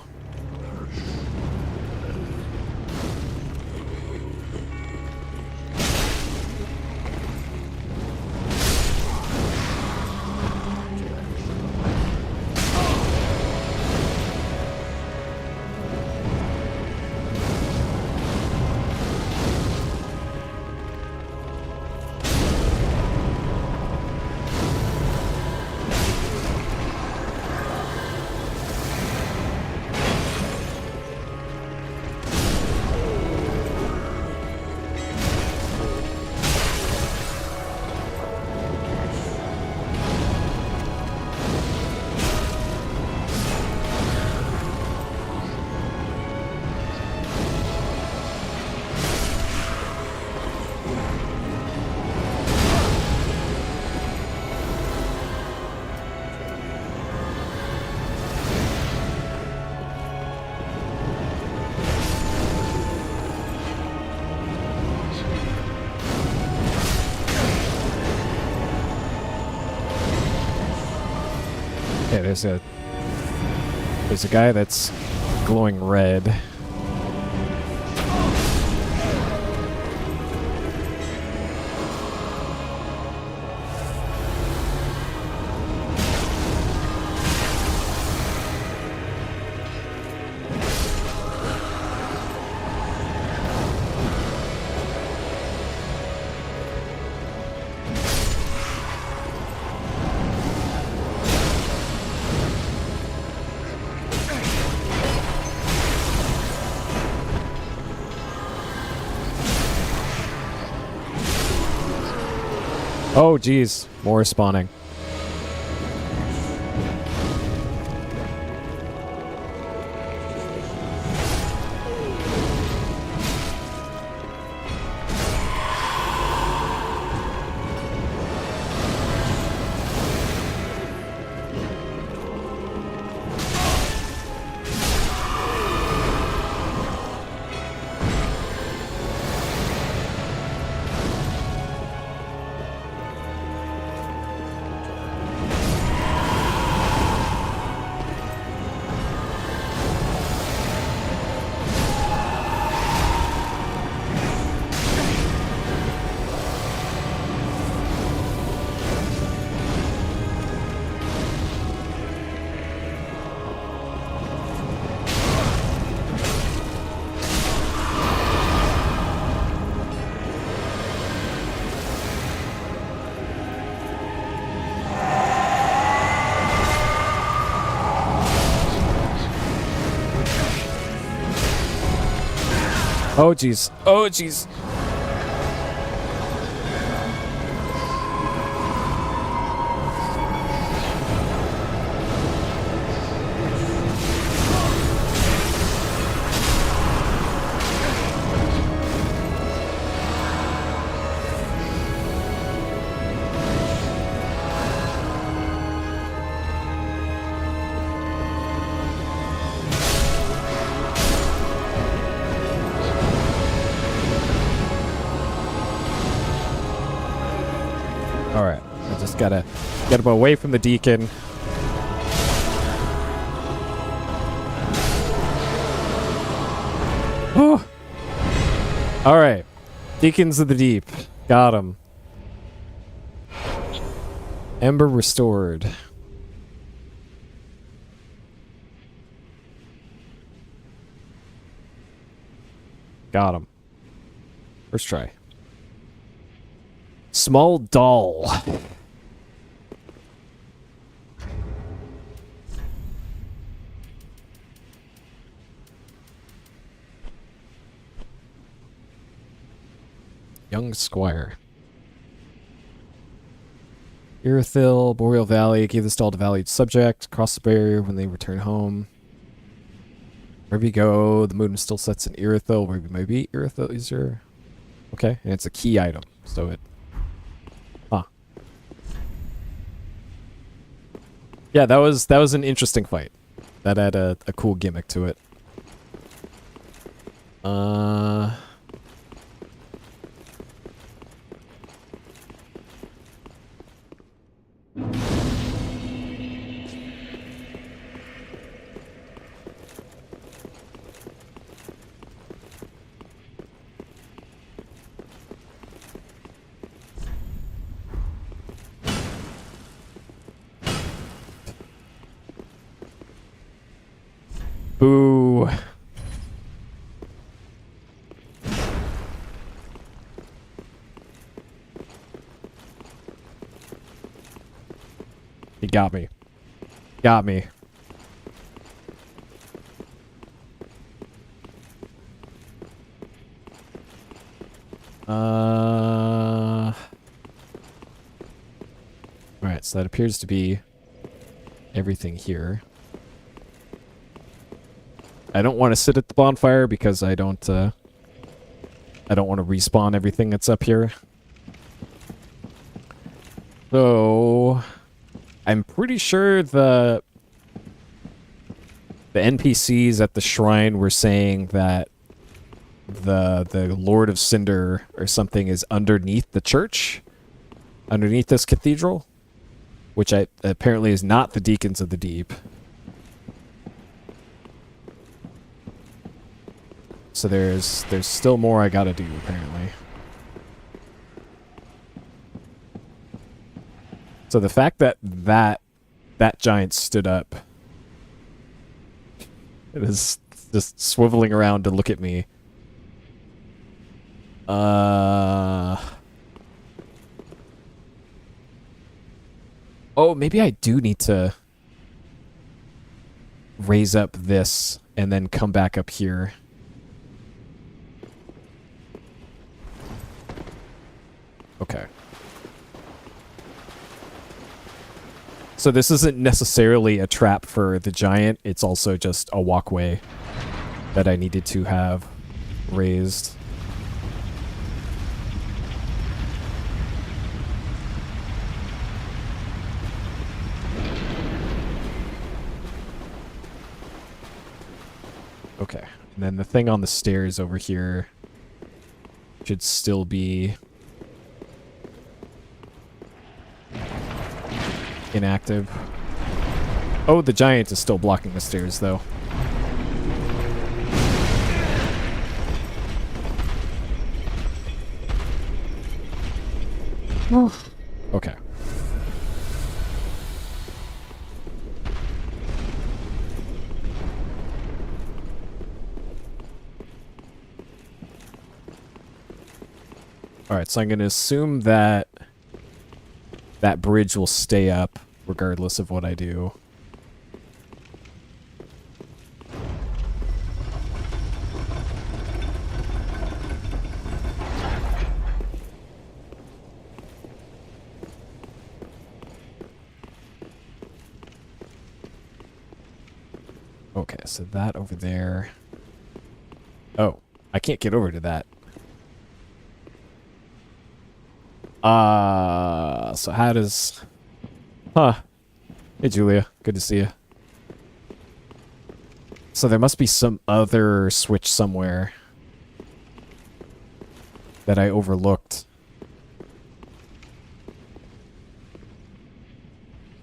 Okay, there's a guy that's glowing red. Oh, geez. More spawning. Oh, jeez. Oh, jeez. Alright, I just gotta get him away from the deacon. Oh! Alright. Deacons of the Deep. Got him. Ember restored. Got him. First try. Small doll. Young Squire. Irithyll, Boreal Valley. Give this doll to valued subject. Cross the barrier when they return home. Wherever you go, the moon still sets in Irithyll. Where you may be, Irithyll is your... Okay, and it's a key item, so it... Huh. Yeah, that was an interesting fight. That had a cool gimmick to it. Boo. He got me. Got me. Alright, so that appears to be everything here. I don't want to sit at the bonfire because I don't want to respawn everything that's up here. So I'm pretty sure the NPCs at the shrine were saying that the Lord of Cinder or something is underneath the church, underneath this cathedral, which apparently is not the Deacons of the Deep. So there's still more I gotta do, apparently. So the fact that giant stood up, it is just swiveling around to look at me. Oh, maybe I do need to raise up this and then come back up here. Okay. So this isn't necessarily a trap for the giant, it's also just a walkway that I needed to have raised. Okay, and then the thing on the stairs over here should still be inactive. Oh, the giant is still blocking the stairs, though. Okay. Alright, so I'm going to assume that that bridge will stay up regardless of what I do. Okay, so that over there. Oh, I can't get over to that. So how does... Huh. Hey, Julia. Good to see you. So there must be some other switch somewhere that I overlooked.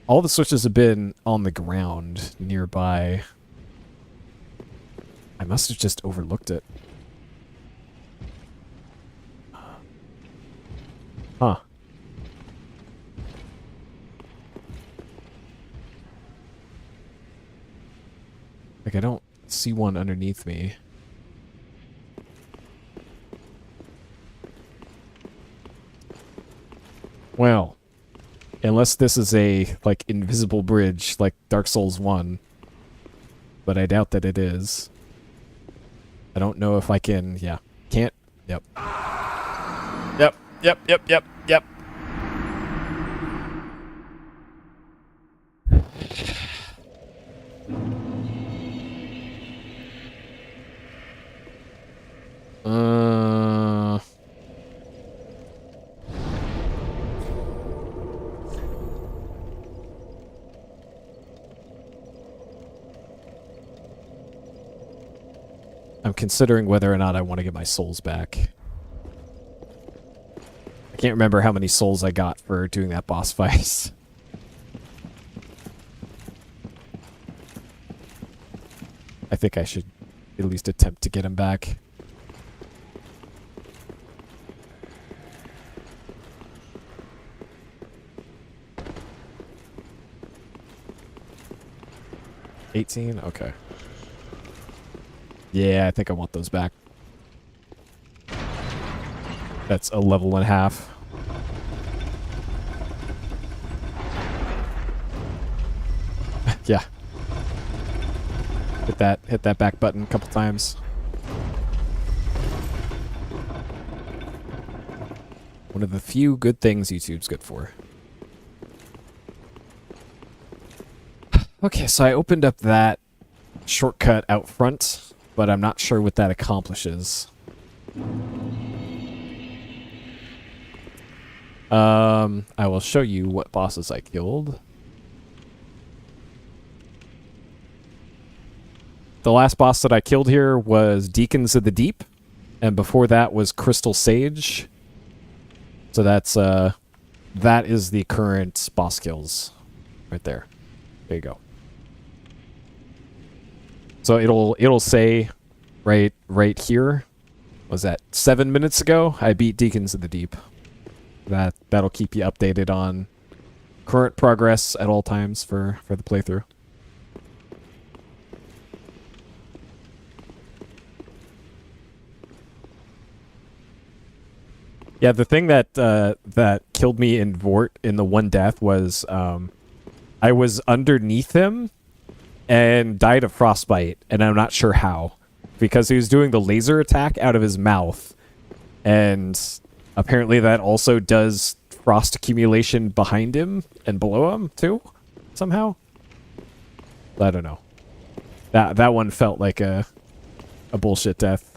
All the switches have been on the ground nearby. I must have just overlooked it. Huh. Like, I don't see one underneath me. Well, unless this is a, like, invisible bridge, like Dark Souls 1. But I doubt that it is. I don't know if I can... Yeah. Can't... Yep. Yep. I'm considering whether or not I want to get my souls back. I can't remember how many souls I got for doing that boss fight. I think I should at least attempt to get him back. $18? Okay. Yeah, I think I want those back. That's a level and a half. Yeah. Hit that back button a couple times. One of the few good things YouTube's good for. Okay, so I opened up that shortcut out front, but I'm not sure what that accomplishes. I will show you what bosses I killed. The last boss that I killed here was Deacons of the Deep, and before that was Crystal Sage. So that's that is the current boss kills Right there. There you go. So it'll say right here. Was that 7 minutes ago? I beat Deacons of the Deep. That'll keep you updated on current progress at all times for the playthrough. Yeah, the thing that killed me in Vort in the one death was I was underneath him and died of frostbite, and I'm not sure how, because he was doing the laser attack out of his mouth, and apparently that also does frost accumulation behind him and below him too, somehow. I don't know. That one felt like a bullshit death.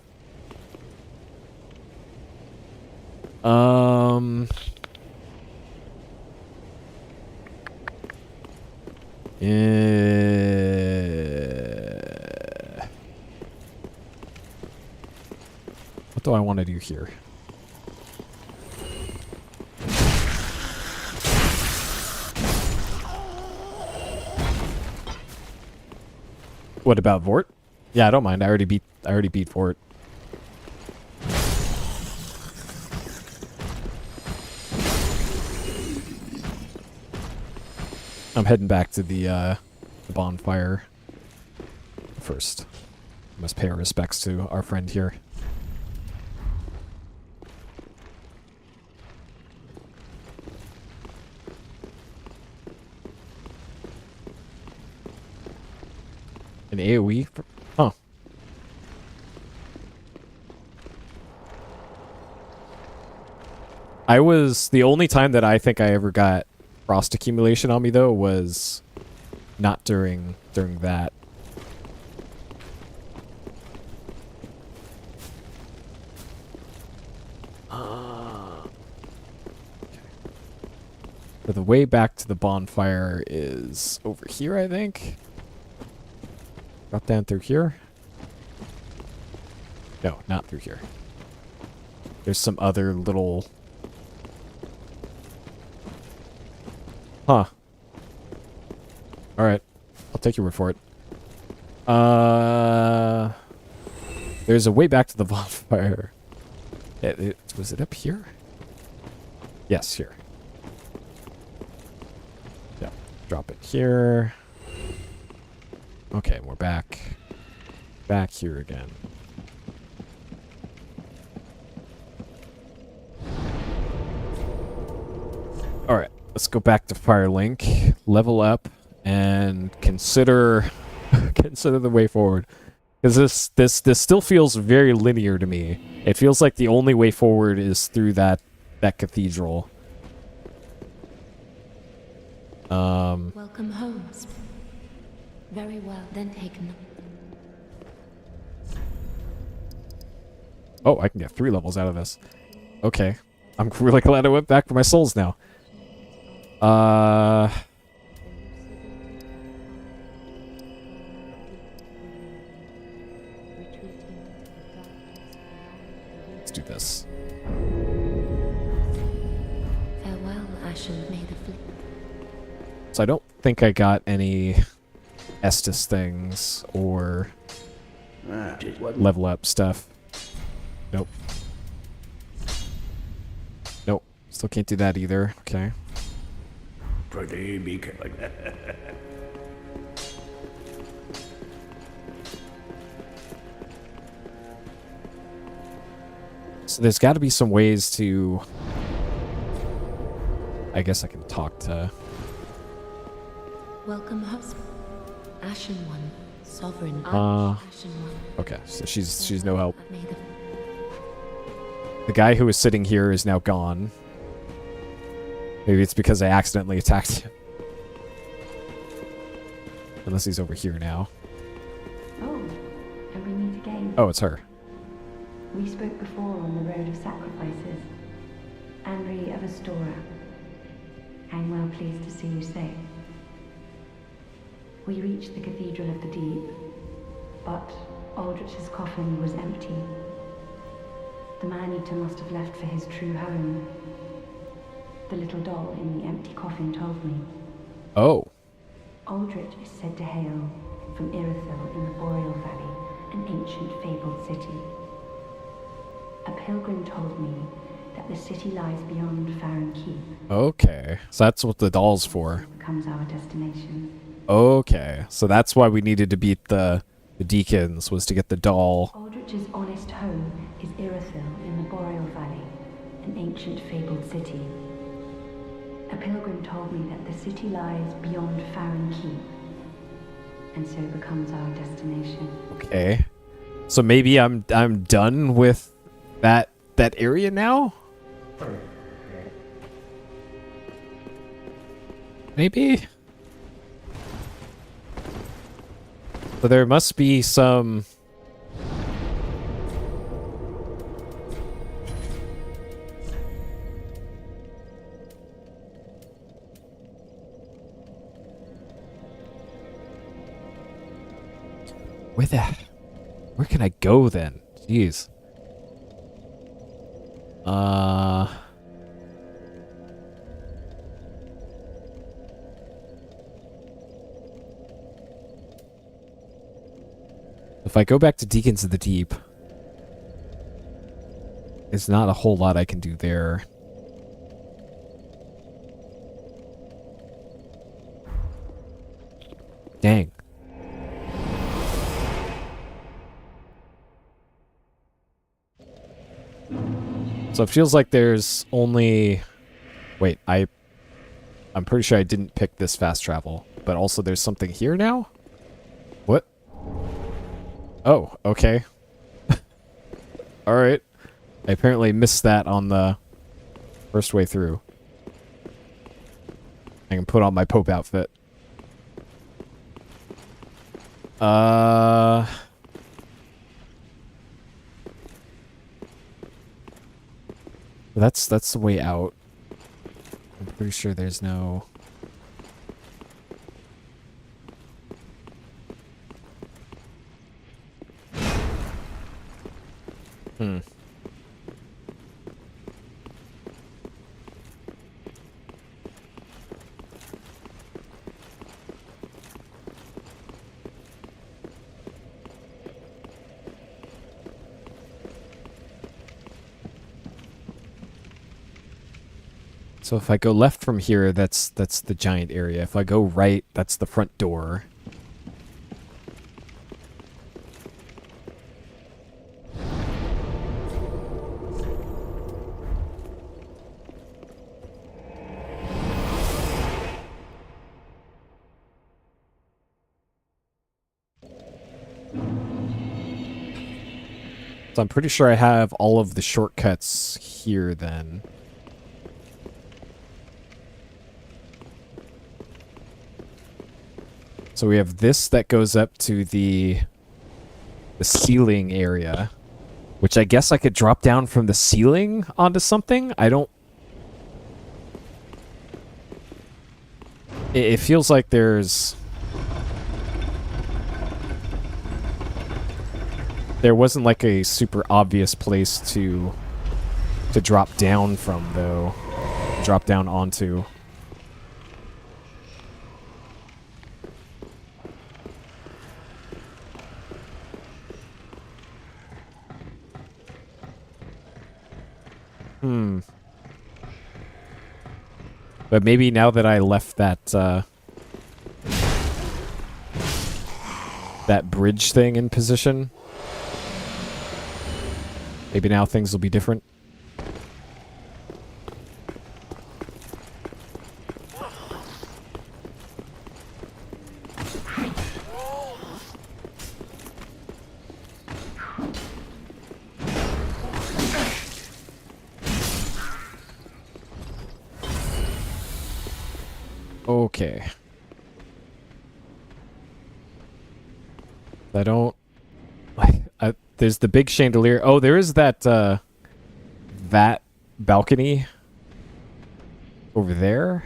What do I want to do here? What about Vort? Yeah, I don't mind. I already beat Vort. I'm heading back to the bonfire first. Must pay our respects to our friend here. An AoE? Huh. The only time that I think I ever got frost accumulation on me, though, was not during that. But the way back to the bonfire is over here, I think. Drop down through here. No, not through here. There's some other little... Huh. Alright. I'll take your word for it. There's a way back to the bonfire. Was it up here? Yes, here. Yeah. Drop it here. Okay, we're back. Back here again. Alright, let's go back to Firelink, level up, and consider consider the way forward. Because this still feels very linear to me. It feels like the only way forward is through that cathedral. Welcome home. Very well, then taken. Oh, I can get 3 levels out of this. Okay. I'm really glad I went back for my souls now. Let's do this. Farewell, Ashen, may the fleet. So I don't think I got any Estus things or level up stuff. Nope. Nope. Still can't do that either. Okay. So there's got to be some ways to... I guess I can talk to... Welcome home. Ashen One, Sovereign. Ashen One. Okay, so she's no help. The guy who was sitting here is now gone. Maybe it's because I accidentally attacked him. Unless he's over here now. Oh, and we meet again. Oh, it's her. We spoke before on the road of sacrifices. Anri of Astora. I'm well pleased to see you safe. We reached the Cathedral of the Deep, but Aldrich's coffin was empty. The man-eater must have left for his true home. The little doll in the empty coffin told me. Oh. Aldrich is said to hail from Irithyll in the Boreal Valley, an ancient fabled city. A pilgrim told me that the city lies beyond Farron Keep. Okay, so that's what the doll's for. Becomes our destination. Okay, so that's why we needed to beat the deacons, was to get the doll. Aldrich's honest home is Irithyll in the Boreal Valley, an ancient fabled city. A pilgrim told me that the city lies beyond Farron Keep, and so becomes our destination. Okay, so maybe I'm done with that area now. Maybe. But there must be some. Where can I go then? Jeez. If I go back to Deacons of the Deep, there's not a whole lot I can do there. Dang. So it feels like there's only... Wait, I'm pretty sure I didn't pick this fast travel, but also there's something here now? What? Oh, okay. Alright. I apparently missed that on the first way through. I can put on my Pope outfit. That's the way out. I'm pretty sure there's no... So if I go left from here, that's the giant area. If I go right, that's the front door. So I'm pretty sure I have all of the shortcuts here then. So we have this that goes up to the ceiling area, which I guess I could drop down from the ceiling onto something. I don't... It feels like there's... There wasn't like a super obvious place to drop down from, though. Drop down onto. But maybe now that I left that that bridge thing in position, maybe now things will be different. Okay. I don't... there's the big chandelier. Oh, there is that, that balcony over there.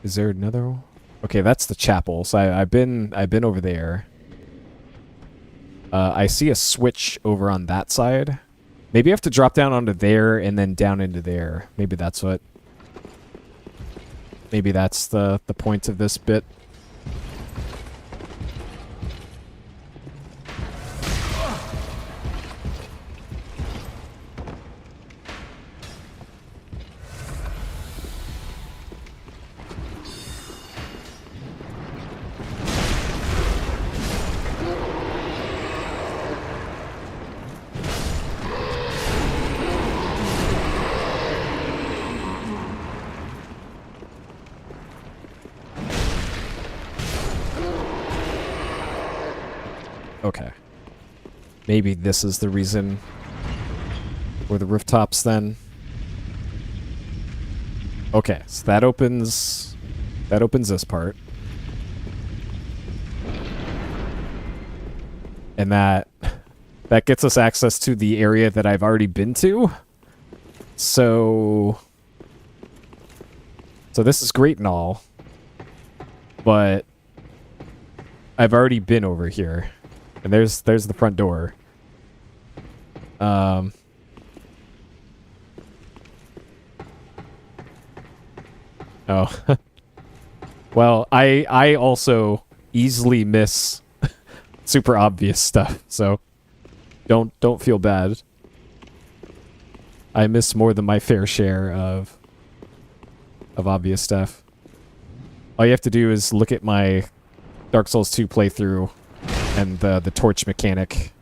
Is there another one? Okay, that's the chapel. So I've been over there. I see a switch over on that side. Maybe I have to drop down onto there and then down into there. Maybe that's what... maybe that's the point of this bit. Okay. Maybe this is the reason for the rooftops then. Okay, so that opens this part. And that gets us access to the area that I've already been to. So this is great and all, but I've already been over here. And there's the front door. Oh. Well, I also easily miss super obvious stuff, so don't feel bad. I miss more than my fair share of obvious stuff. All you have to do is look at my Dark Souls 2 playthrough and the torch mechanic.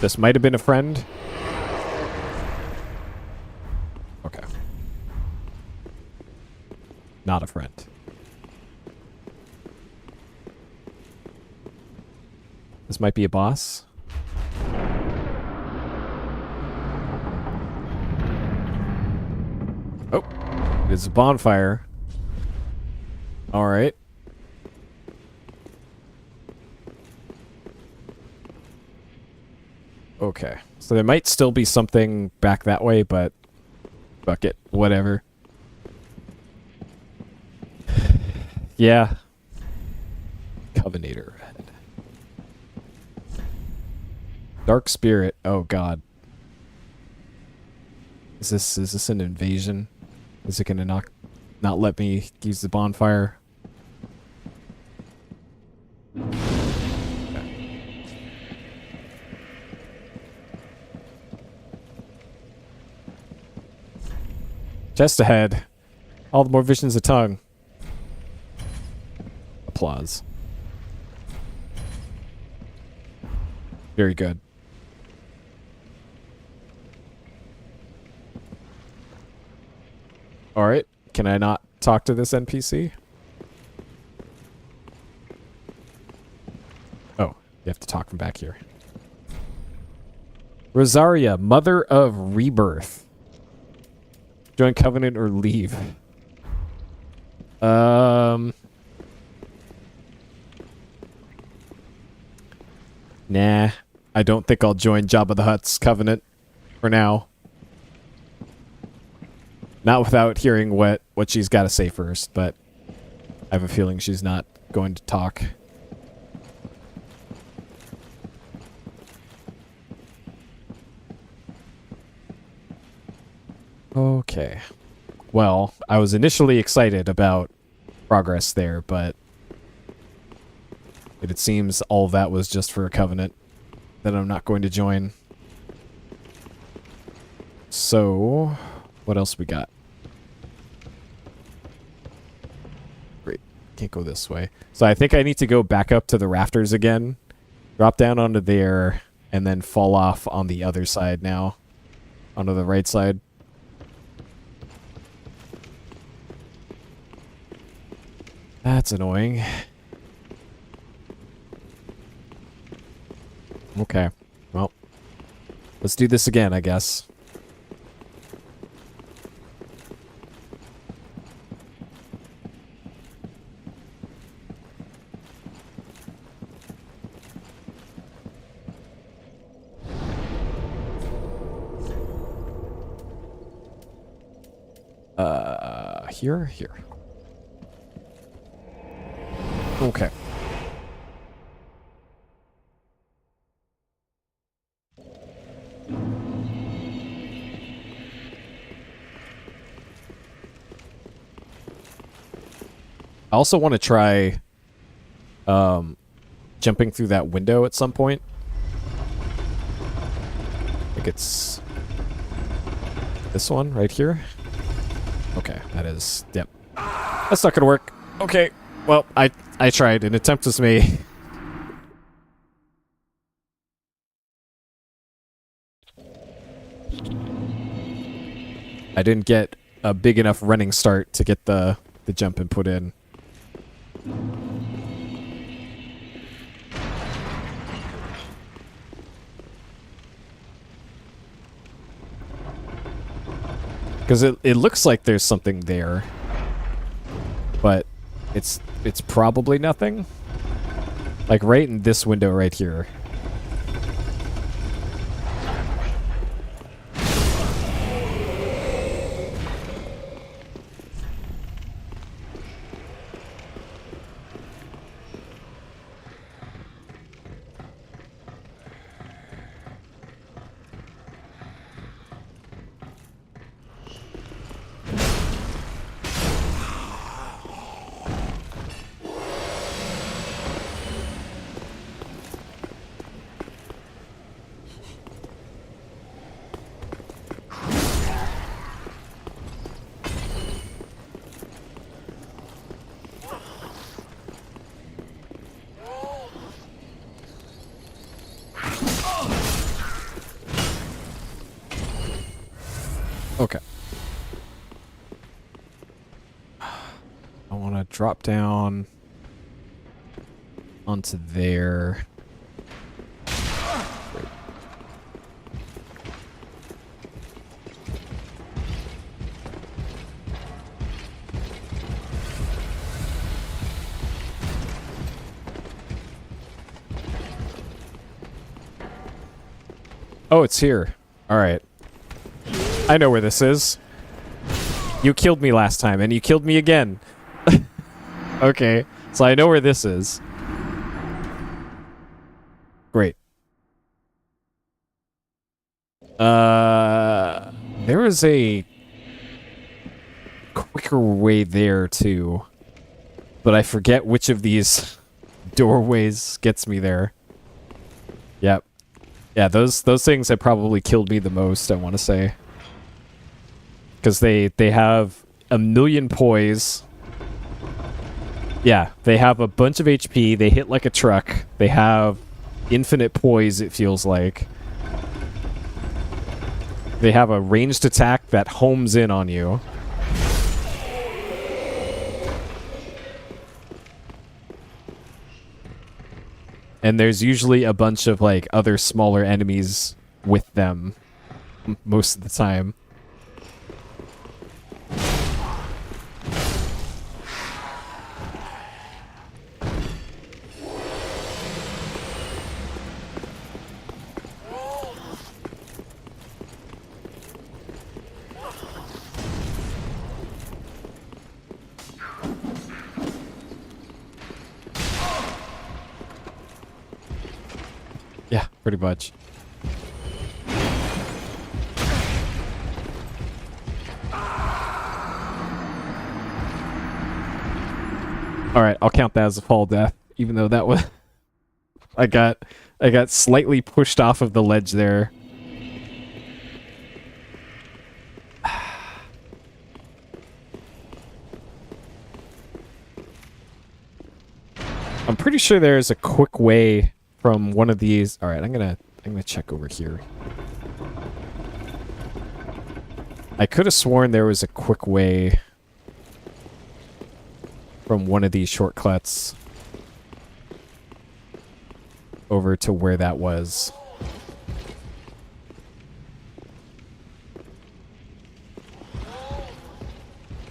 This might have been a friend. Okay. Not a friend. This might be a boss. Oh, it's a bonfire. All right. Okay, so there might still be something back that way, but fuck it, whatever. Yeah. Covenator Red. Dark Spirit, oh god. Is this an invasion? Is it gonna not let me use the bonfire? Just ahead. All the more visions of tongue. Applause. Very good. Alright. Can I not talk to this NPC? Oh, you have to talk from back here. Rosaria, Mother of Rebirth. Join Covenant or leave. Nah, I don't think I'll join Jabba the Hutt's Covenant for now. Not without hearing what she's got to say first, but I have a feeling she's not going to talk. Okay. Well, I was initially excited about progress there, but it seems all that was just for a covenant that I'm not going to join. So, what else we got? Great. Can't go this way. So I think I need to go back up to the rafters again, drop down onto there, and then fall off on the other side now. Onto the right side. That's annoying. Okay. Well, let's do this again, I guess. Here. Okay. I also want to try jumping through that window at some point. I think it's this one right here. Okay, that is, yep. That's not gonna work. Okay, well, I tried. An attempt was made. I didn't get a big enough running start to get the jump input in. Because it looks like there's something there, but it's probably nothing. Like right in this window right here. Okay. I want to drop down onto there. Great. Oh, it's here. All right. I know where this is. You killed me last time, and you killed me again. Okay, so I know where this is. Great. There was a quicker way there, too. But I forget which of these doorways gets me there. Yep. Yeah, those things have probably killed me the most, I want to say. Because they have a million poise. Yeah, they have a bunch of HP. They hit like a truck. They have infinite poise, it feels like. They have a ranged attack that homes in on you. And there's usually a bunch of like other smaller enemies with them most of the time. Yeah, pretty much. Alright, I'll count that as a fall death, even though that was... I got slightly pushed off of the ledge there. I'm pretty sure there's a quick way from one of these. All right, I'm gonna check over here. I could have sworn there was a quick way from one of these shortcuts over to where that was.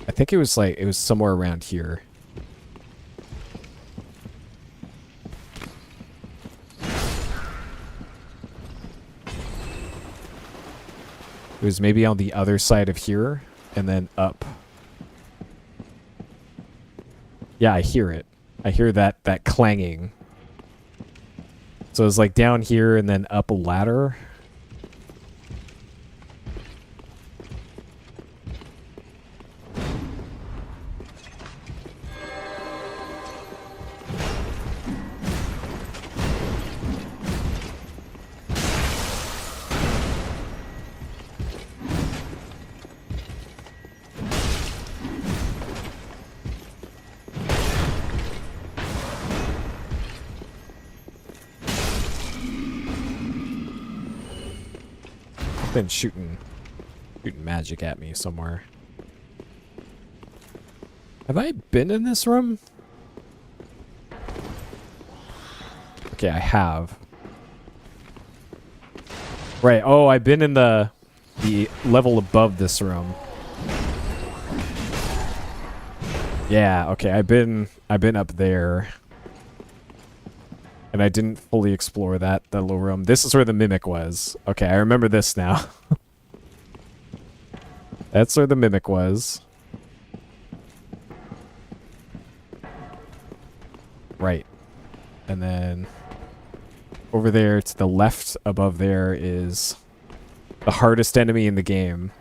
I think it was somewhere around here. It was maybe on the other side of here. and then up. Yeah, I hear it. I hear that clanging. So it's like down here and then up a ladder. Been shooting magic at me somewhere. Have I been in this room? Okay, I have. Right. Oh, I've been in the level above this room. Yeah. Okay, I've been up there. And I didn't fully explore that little room. This is where the mimic was. Okay, I remember this now. That's where the mimic was. Right. And then over there to the left above there is the hardest enemy in the game.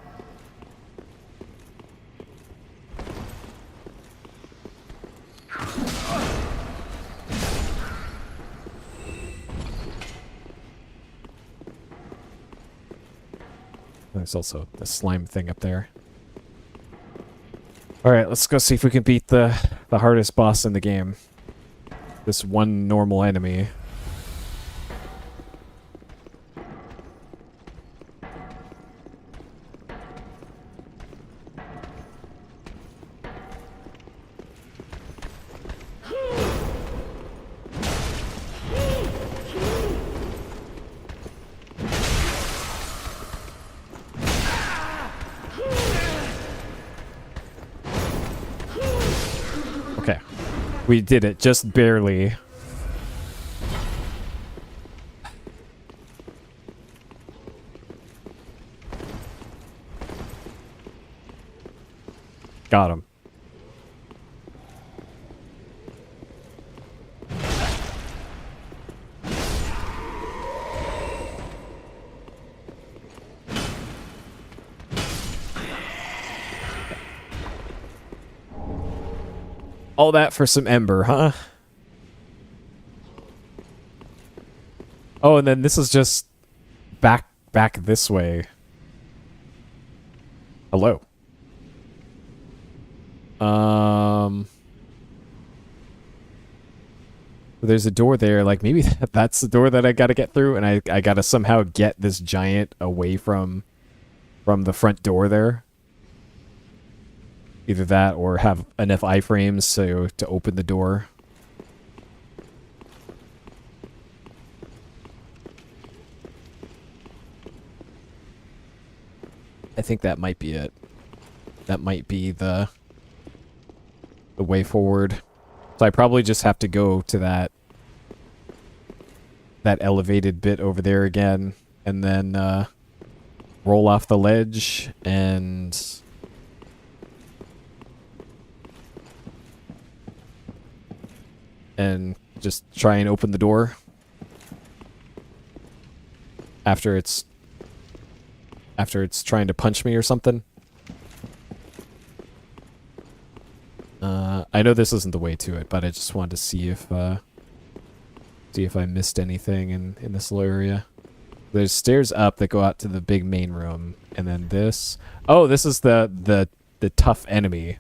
There's also the slime thing up there. Alright, let's go see if we can beat the hardest boss in the game. This one normal enemy. Okay. We did it, just barely. Got him. All that for some ember, huh? Oh, and then this is just back this way. Hello. There's a door there, like maybe that's the door that I gotta get through, and I gotta somehow get this giant away from the front door there. Either that or have enough iframes to open the door. I think that might be it. That might be the way forward. So I probably just have to go to that elevated bit over there again, and then roll off the ledge and just try and open the door after it's trying to punch me or something. I know this isn't the way to it, but I just wanted to see if I missed anything in this little area. There's stairs up that go out to the big main room, and then this. Oh, this is the tough enemy.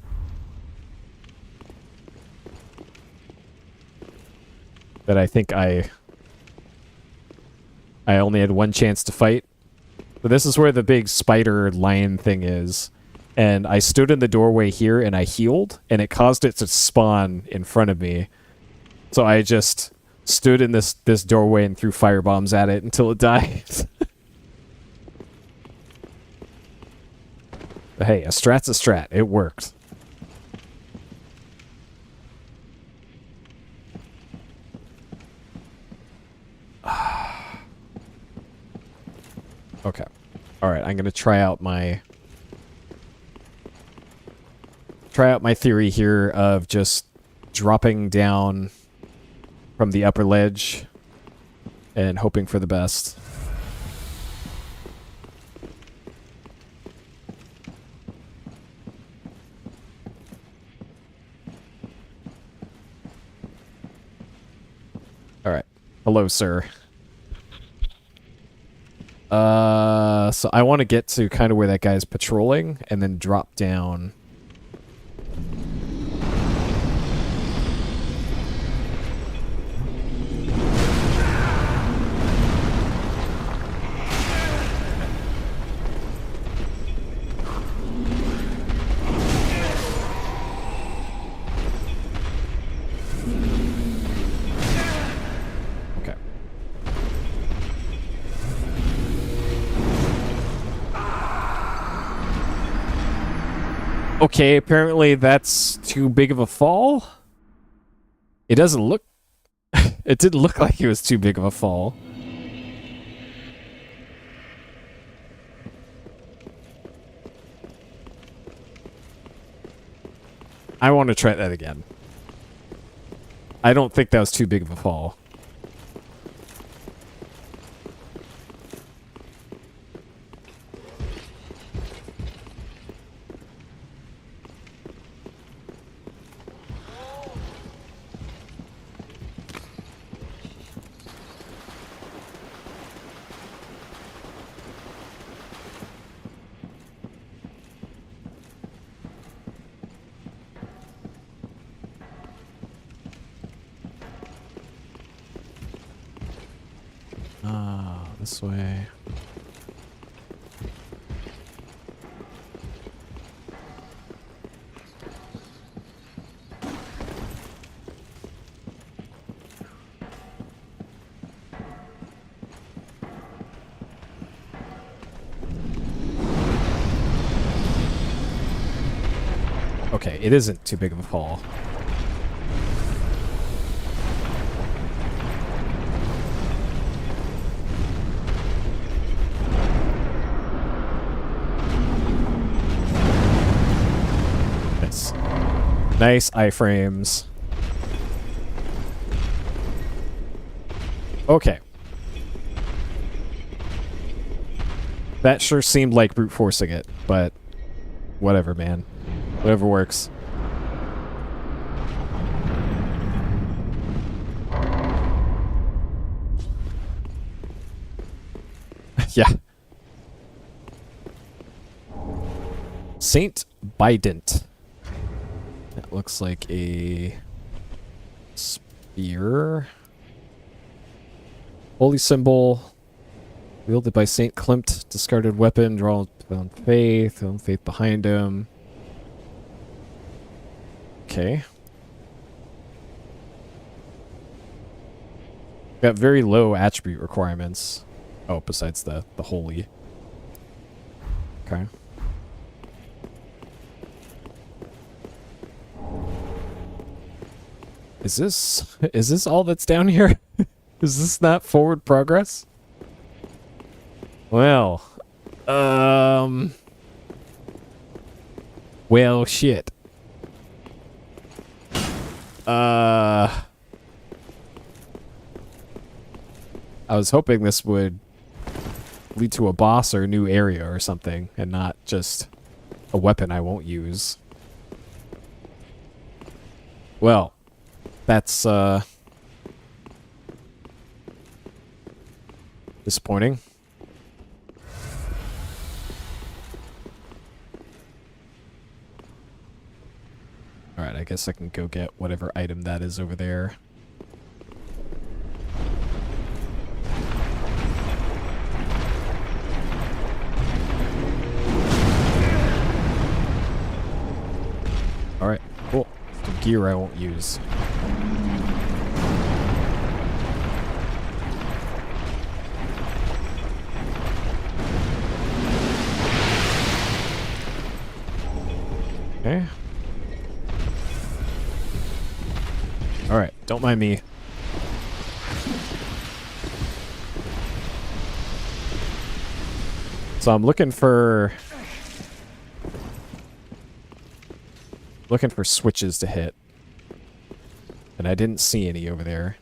That I think I only had one chance to fight. So this is where the big spider lion thing is. And I stood in the doorway here and I healed, and it caused it to spawn in front of me. So I just stood in this doorway and threw fire bombs at it until it died. But hey, a strat's a strat. It worked. Okay. Alright, I'm gonna try out my try out my theory here of just dropping down from the upper ledge and hoping for the best. All right. Hello, sir. So I want to get to kind of where that guy's patrolling and then drop down. Okay, apparently that's too big of a fall. It doesn't look... It didn't look like it was too big of a fall. I want to try that again. I don't think that was too big of a fall. This way. Okay, it isn't too big of a fall. Nice iframes. Okay. That sure seemed like brute forcing it, but whatever, man. Whatever works. Yeah. Saint Bident. That looks like a spear. Holy symbol. Wielded by Saint Klimt. Discarded weapon. Draw on faith. On faith behind him. Okay. Got very low attribute requirements. Oh, besides the holy. Okay. Is this all that's down here? Is this not forward progress? Well, well, shit. I was hoping this would lead to a boss or a new area or something, and not just a weapon I won't use. Well, that's disappointing. Alright, I guess I can go get whatever item that is over there. Alright, cool. Some gear I won't use. Okay. Alright, don't mind me. So I'm looking for Looking for switches to hit. And I didn't see any over there.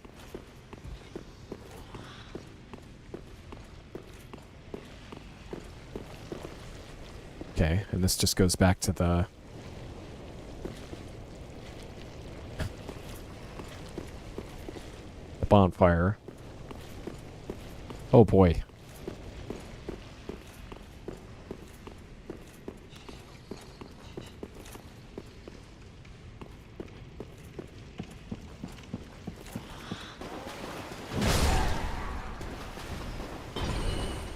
Okay, and this just goes back to the... bonfire. Oh boy.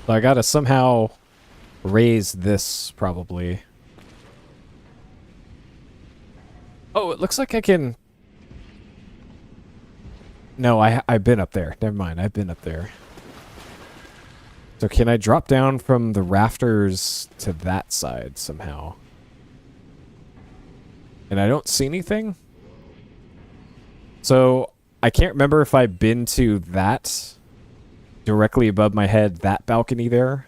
So I gotta somehow raise this, probably. Oh, it looks like I can... No, I've been up there. Never mind, I've been up there. So can I drop down from the rafters to that side somehow? And I don't see anything? So I can't remember if I've been to that directly above my head, that balcony there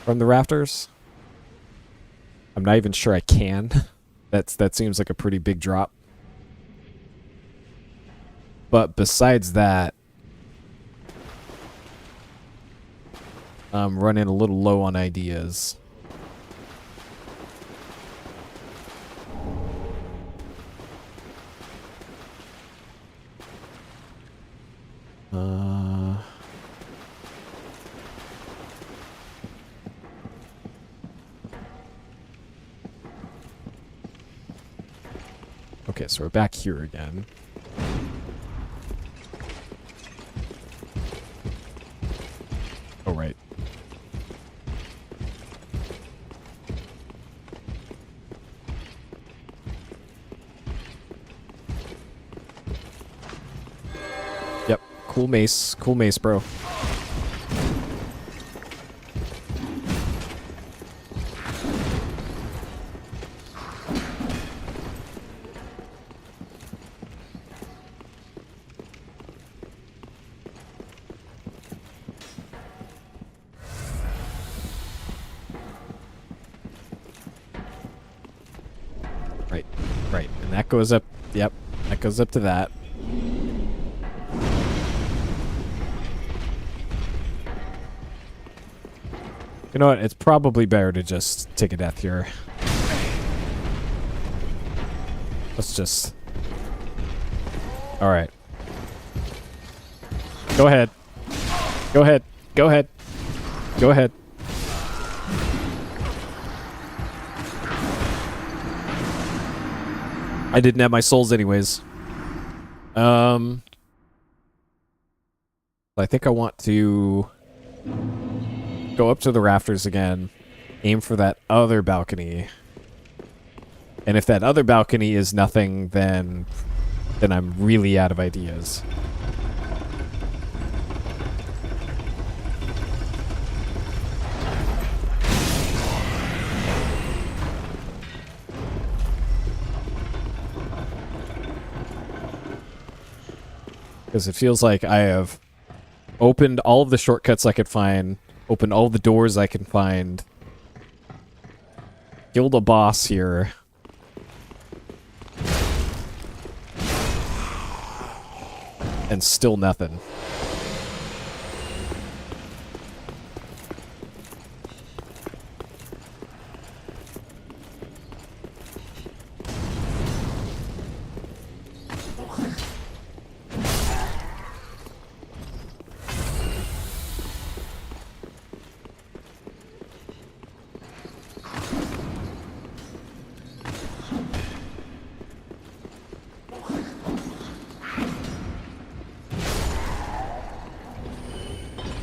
from the rafters. I'm not even sure I can. That seems like a pretty big drop. But besides that, I'm running a little low on ideas. Okay, so we're back here again. Oh, right. Yep, cool mace, bro. Right, and that goes up, yep, that goes up to that. You know what, it's probably better to just take a death here. Let's just... Alright. Go ahead. Go ahead. Go ahead. Go ahead. I didn't have my souls anyways. I think I want to go up to the rafters again, aim for that other balcony. And if that other balcony is nothing, then I'm really out of ideas. Because it feels like I have opened all of the shortcuts I could find, opened all the doors I can find, killed a boss here. And still nothing.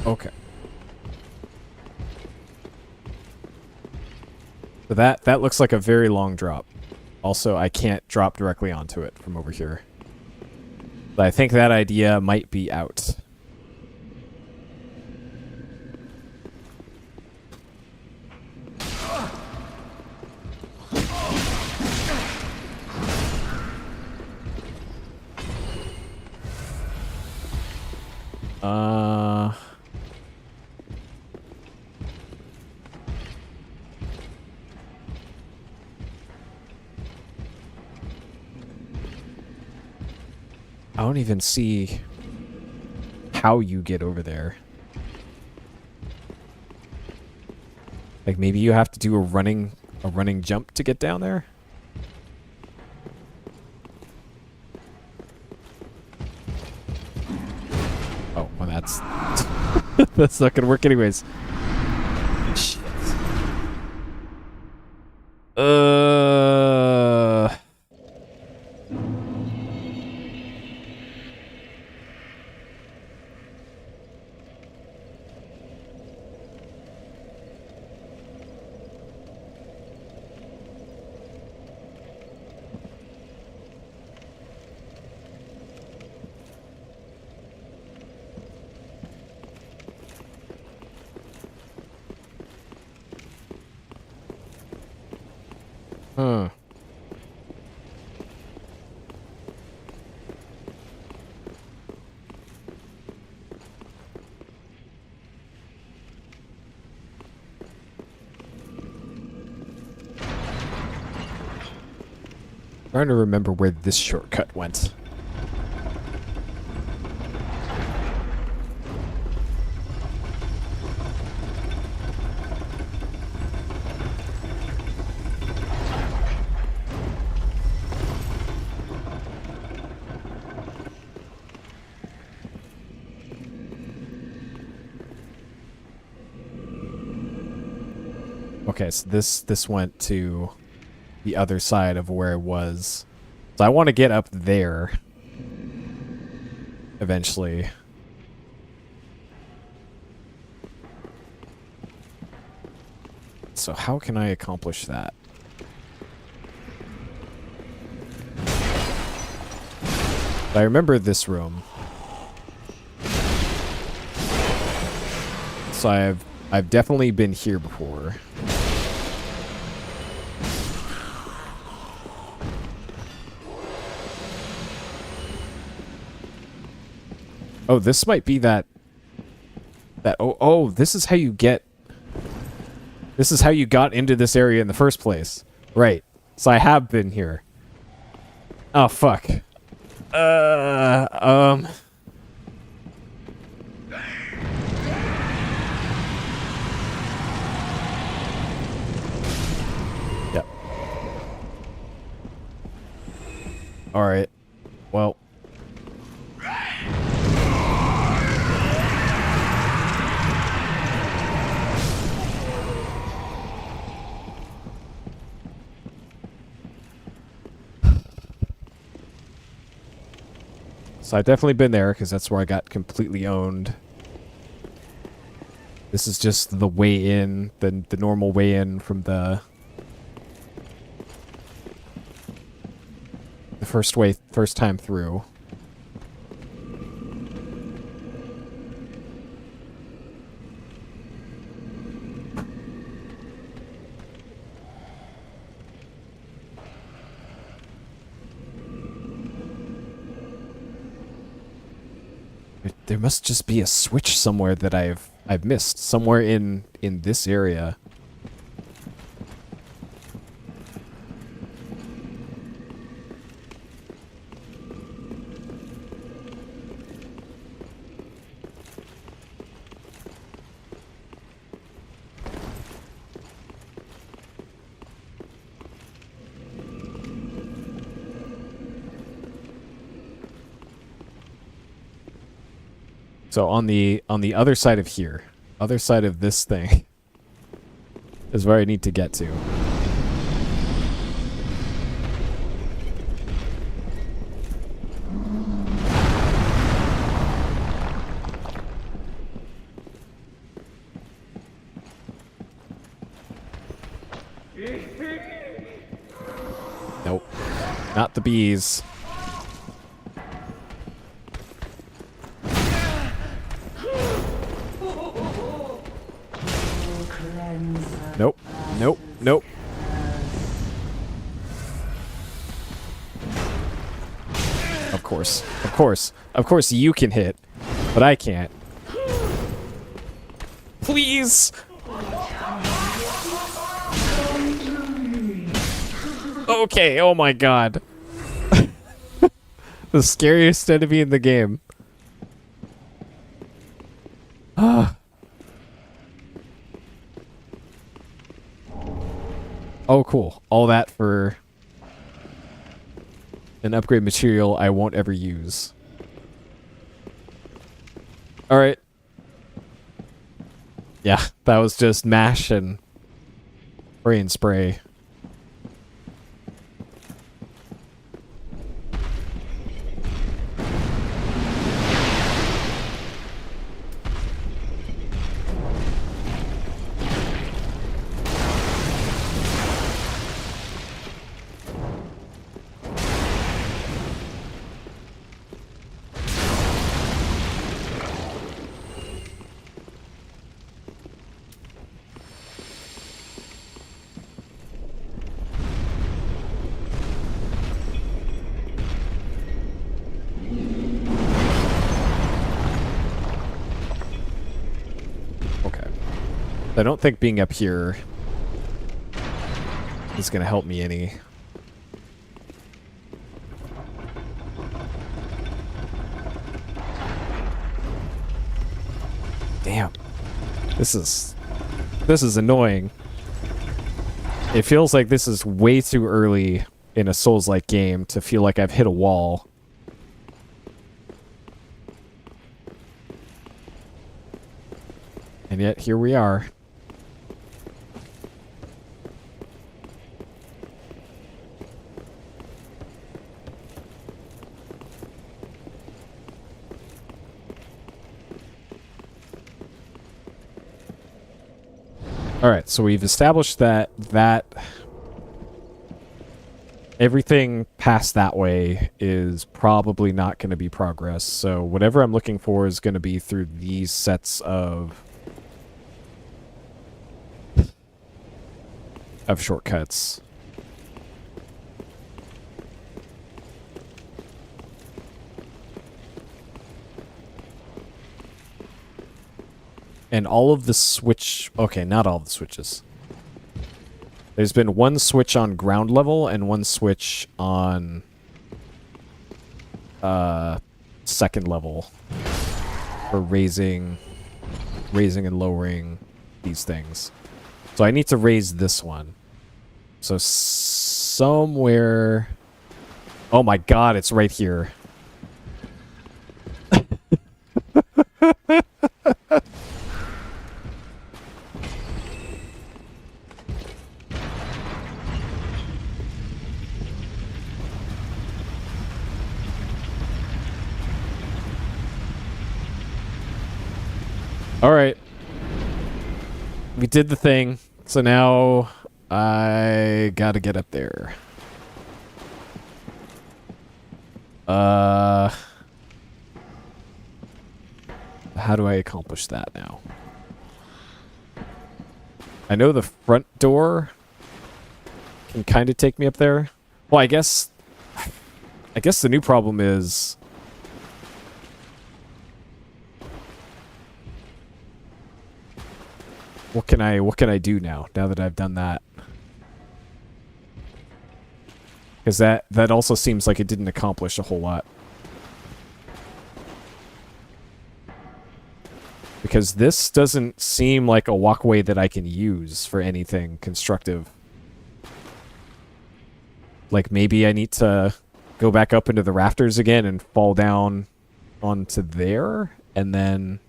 Okay. So that looks like a very long drop. Also, I can't drop directly onto it from over here. But I think that idea might be out. I don't even see how you get over there. Like maybe you have to do a running jump to get down there? Oh, well that's that's not gonna work anyways. Shit. Huh. Trying to remember where this shortcut went. Okay, so this went to the other side of where it was. So I want to get up there eventually. So how can I accomplish that? I remember this room. So I've definitely been here before. Oh, this might be that this is how you get. This is how you got into this area in the first place. Right. So I have been here. Oh fuck. Yep. All right. Well. So I've definitely been there, because that's where I got completely owned. This is just the way in, the normal way in from the first time through. There must just be a switch somewhere that I've missed, somewhere in this area. So on the other side of here, other side of this thing, is where I need to get to. Nope, not the bees. Nope. Nope. Nope. Of course. Of course. Of course you can hit, but I can't. Please! Okay, oh my god. The scariest enemy in the game. Ah. Oh, cool. All that for an upgrade material I won't ever use. Alright. Yeah, that was just mash and spray and spray. I don't think being up here is going to help me any. Damn. This is annoying. It feels like this is way too early in a Souls-like game to feel like I've hit a wall. And yet, here we are. Alright, so we've established that everything past that way is probably not going to be progress. So whatever I'm looking for is going to be through these sets of shortcuts. And all of the switch... Okay, not all the switches. There's been one switch on ground level and one switch on... second level. For raising and lowering these things. So I need to raise this one. So somewhere... Oh my god, it's right here. Alright. We did the thing. So now I gotta get up there. How do I accomplish that now? I know the front door can kind of take me up there. Well, I guess the new problem is what can I do now that I've done that? Because that also seems like it didn't accomplish a whole lot. Because this doesn't seem like a walkway that I can use for anything constructive. Like maybe I need to go back up into the rafters again and fall down onto there and then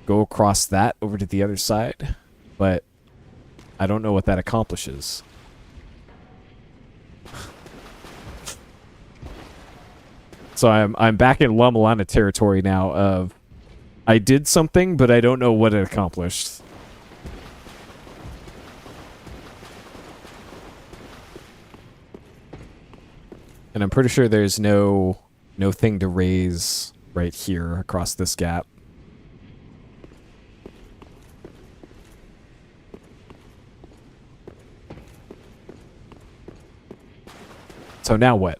go across that over to the other side. But I don't know what that accomplishes. So I'm back in La Milana territory now of I did something, but I don't know what it accomplished. And I'm pretty sure there's no thing to raise right here across this gap. So now what?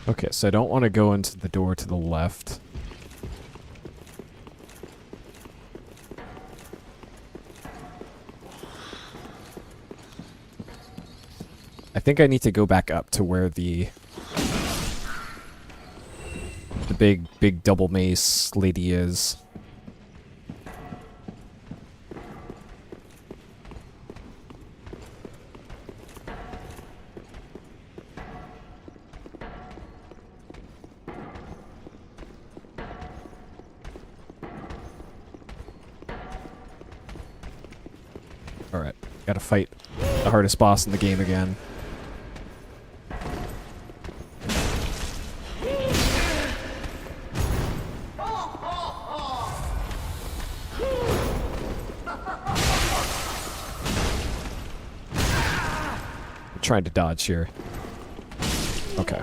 Okay, so I don't want to go into the door to the left. I think I need to go back up to where the big double mace lady is. Alright, gotta fight the hardest boss in the game again. I'm trying to dodge here. Okay.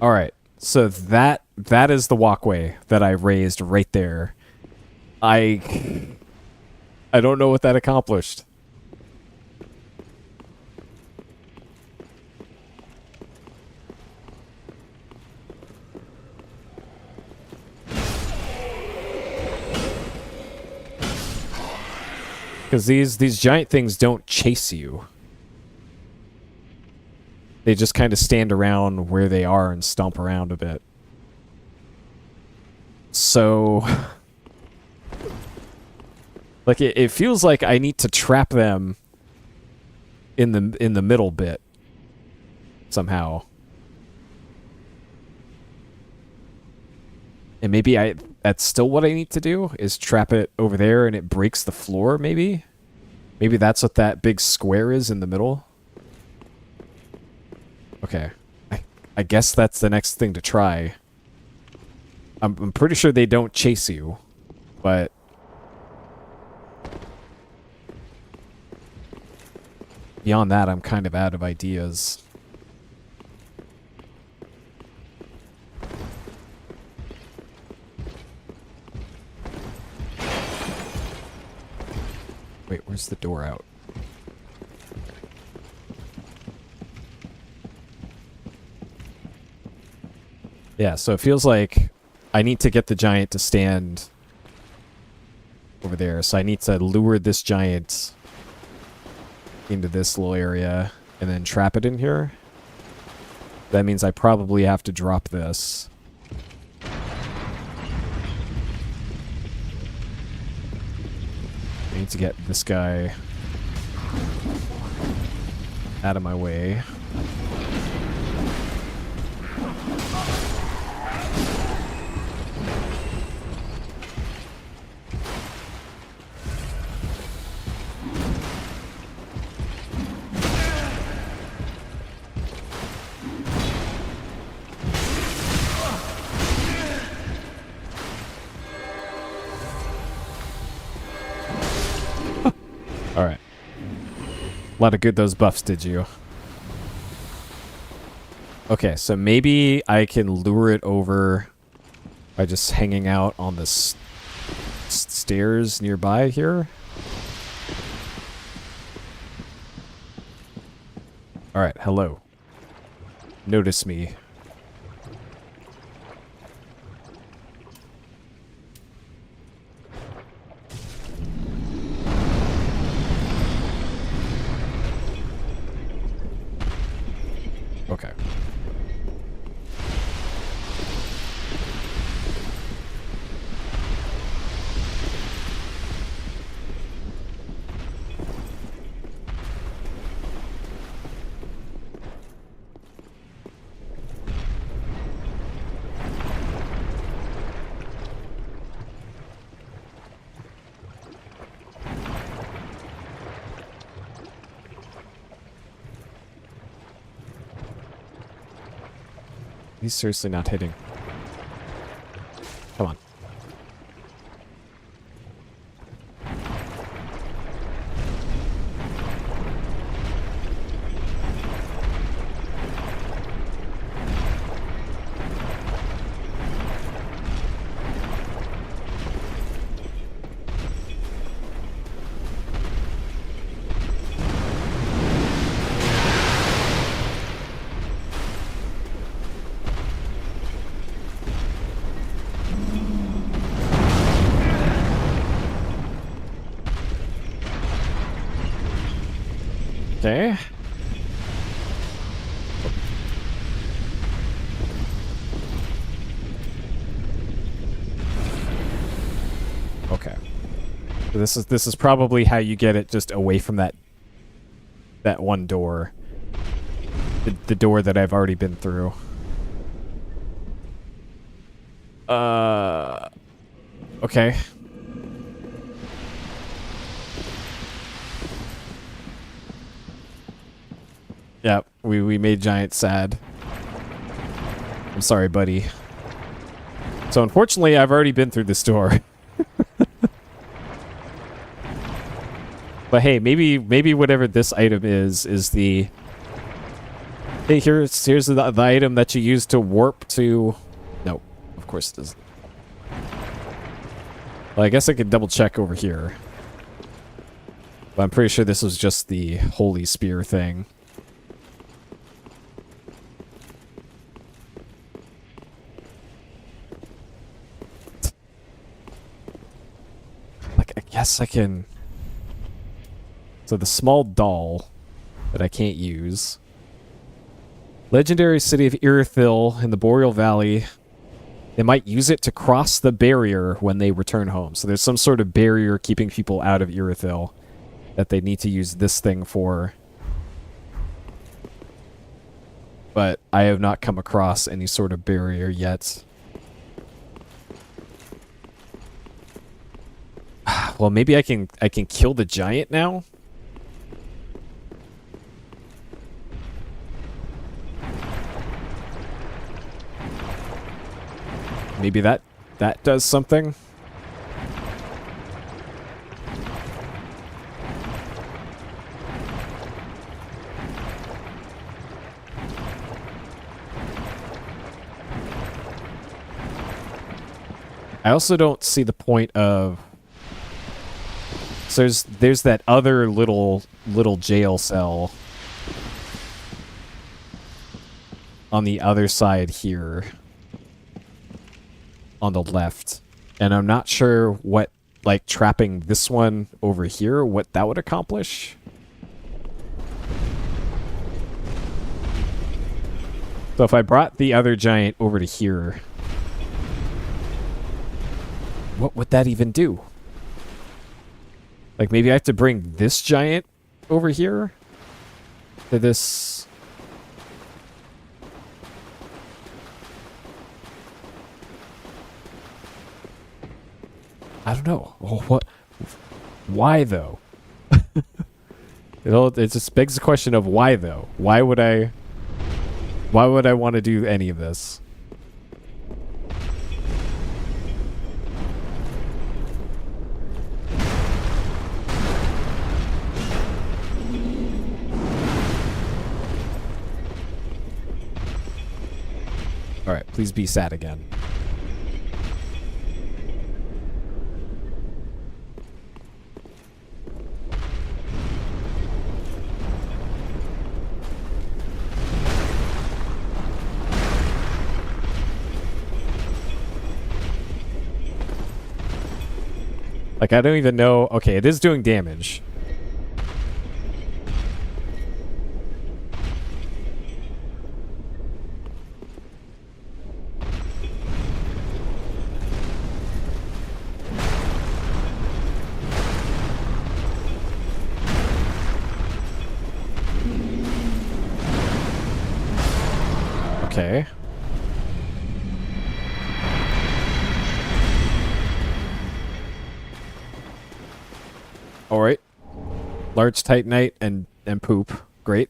Alright, so that is the walkway that I raised right there. I don't know what that accomplished. Because these giant things don't chase you. They just kind of stand around where they are and stomp around a bit. So, like it feels like I need to trap them in the middle bit somehow. And maybe that's still what I need to do, is trap it over there and it breaks the floor, maybe? Maybe that's what that big square is in the middle? Okay. I guess that's the next thing to try. I'm pretty sure they don't chase you, but... beyond that, I'm kind of out of ideas. Wait, where's the door out? Yeah, so it feels like I need to get the giant to stand over there. So I need to lure this giant into this little area and then trap it in here. That means I probably have to drop this. I need to get this guy out of my way. Alright. A lot of good those buffs did you. Okay, so maybe I can lure it over by just hanging out on the stairs nearby here. Alright, hello. Notice me. Okay. He's seriously not hitting. Come on. Okay. Okay. So this is probably how you get it just away from that one door. The door that I've already been through. Okay. Yeah, we made Giant sad. I'm sorry, buddy. So unfortunately, I've already been through this door. But hey, maybe whatever this item is the... Hey, here's the item that you use to warp to... No, of course it isn't. Well, I guess I could double check over here. But I'm pretty sure this was just the Holy Spear thing. Like, I guess I can... So the small doll that I can't use. Legendary city of Irithyll in the Boreal Valley. They might use it to cross the barrier when they return home. So there's some sort of barrier keeping people out of Irithyll that they need to use this thing for. But I have not come across any sort of barrier yet. Well, maybe I can kill the giant now? Maybe that does something. I also don't see the point of... So there's that other little jail cell on the other side here. On the left. And I'm not sure what, like, trapping this one over here, what that would accomplish. So if I brought the other giant over to here, what would that even do? Like, maybe I have to bring this giant over here to this... I don't know. Well, what? Why though? It just begs the question of why though. Why would I want to do any of this? All right, please be sad again. Like, I don't even know... Okay, it is doing damage. Okay. All right. Large titanite and poop. Great.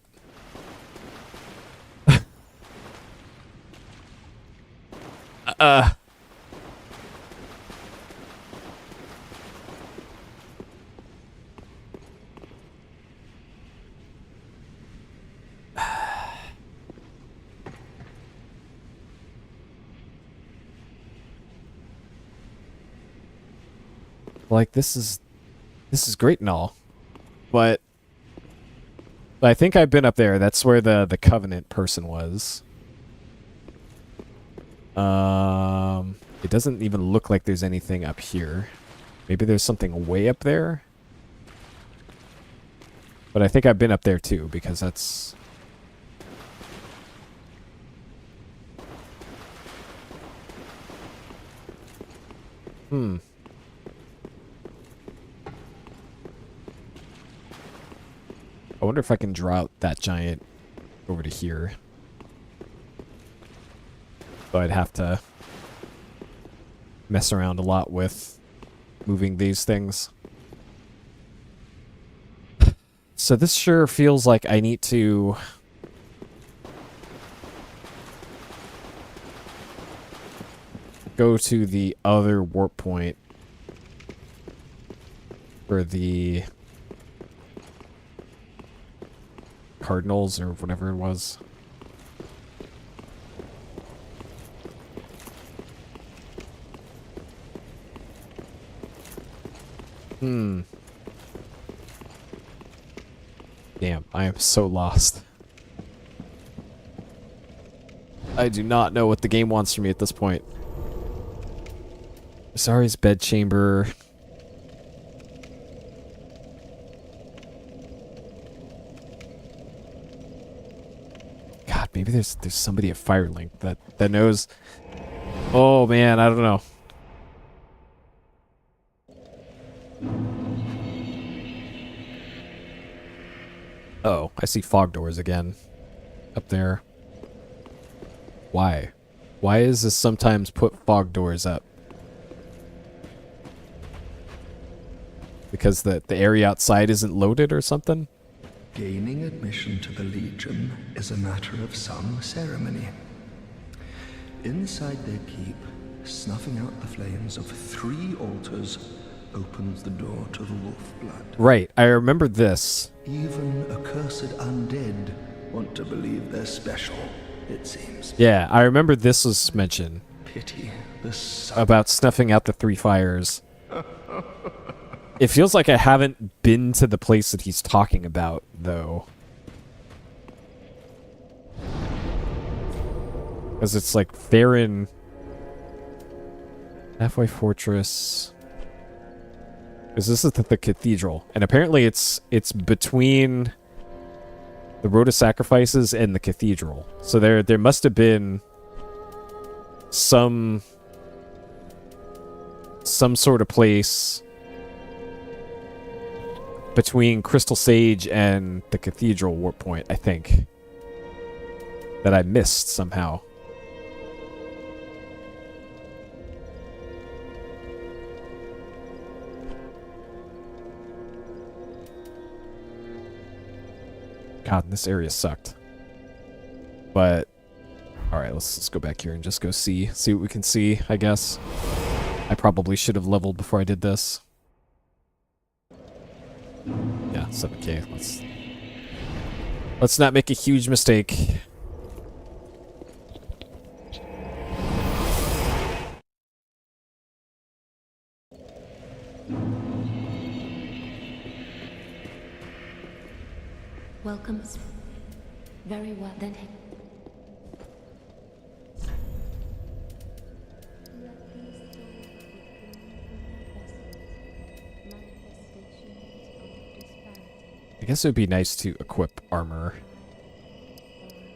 Like, this is great and all, but I think I've been up there. That's where the Covenant person was. It doesn't even look like there's anything up here. Maybe there's something way up there. But I think I've been up there too, because that's... I wonder if I can draw out that giant over to here. So I'd have to mess around a lot with moving these things. So this sure feels like I need to... go to the other warp point for the Cardinals or whatever it was. Damn, I am so lost. I do not know what the game wants from me at this point. Zari's bedchamber. God, maybe there's somebody at Firelink that knows. Oh man, I don't know. Oh, I see fog doors again. Up there. Why? Why is this sometimes put fog doors up? Because the area outside isn't loaded or something? Gaining admission to the Legion is a matter of some ceremony. Inside their keep, snuffing out the flames of 3 altars opens the door to the wolf blood. Right, I remember this. Even accursed undead want to believe they're special, it seems. Yeah, I remember this was mentioned. Pity the about snuffing out the 3 fires. It feels like I haven't been to the place that he's talking about, though. Because it's like Farron... Halfway Fortress... Because this is the cathedral. And apparently it's between the Road of Sacrifices and the cathedral. So there must have been some sort of place between Crystal Sage and the cathedral warp point, I think, that I missed somehow. God, this area sucked. But all right, let's go back here and just go see what we can see, I guess. I probably should have leveled before I did this. Yeah, 7K. Let's not make a huge mistake. Welcome. Very well then. I guess it would be nice to equip armor.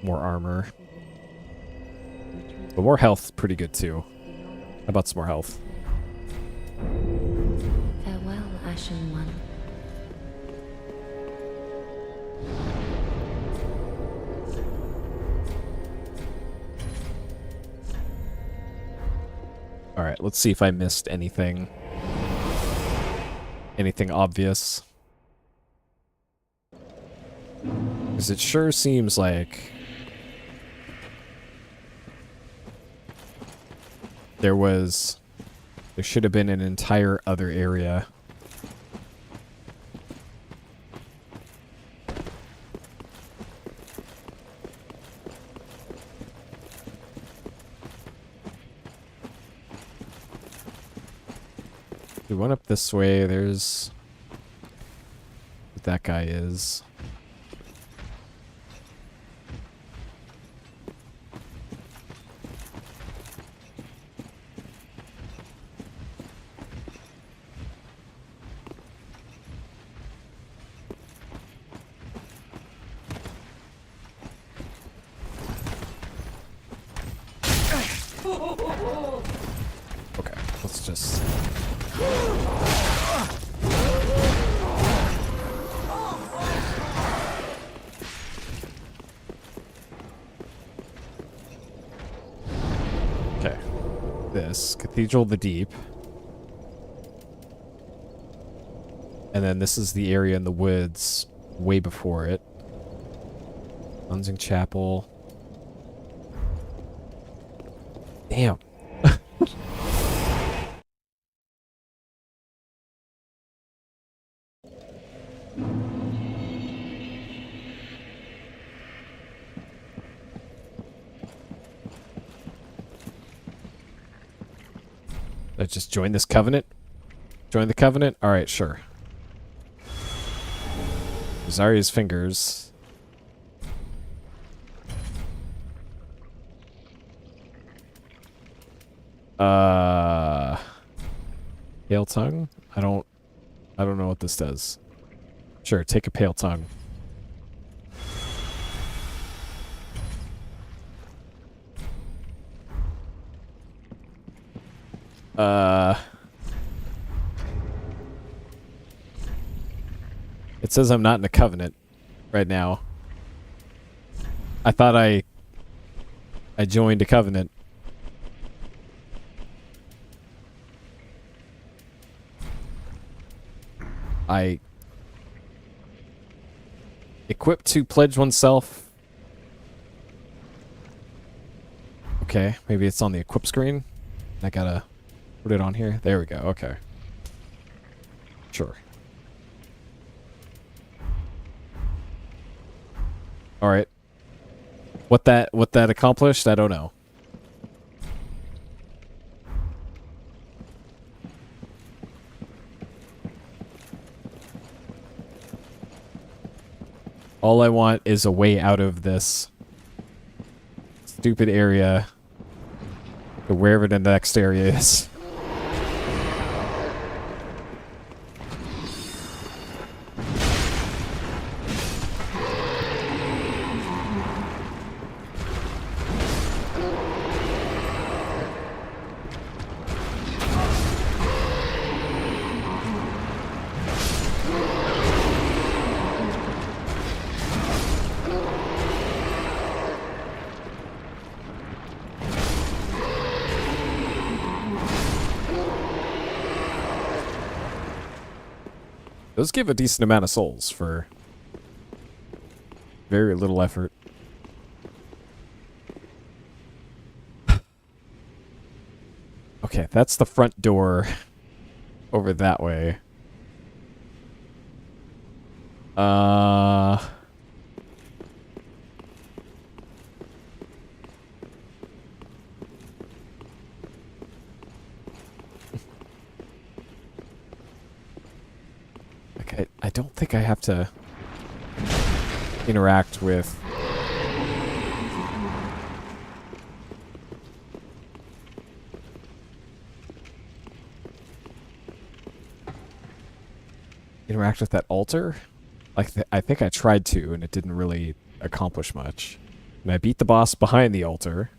More armor. But more health, pretty good too. How about some more health? Farewell, Ashen One. Alright, let's see if I missed anything. Anything obvious. Because it sure seems like there should have been an entire other area. We went up this way, there's what that guy is. this. Cathedral of the Deep. And then this is the area in the woods way before it. Cleansing Chapel. Damn. Let's just join this covenant. Join the covenant? Alright, sure. Zarya's fingers. Pale tongue? I don't know what this does. Sure, take a pale tongue. It says I'm not in a covenant right now. I thought I joined a covenant. I equip to pledge oneself. Okay, maybe it's on the equip screen. I gotta put it on here. There we go. Okay. Sure. All right. What that accomplished, I don't know. All I want is a way out of this stupid area to wherever the next area is. Those give a decent amount of souls for very little effort. Okay, that's the front door over that way. Okay, I don't think I have to interact with that altar. Like I think I tried to, and it didn't really accomplish much. And I beat the boss behind the altar.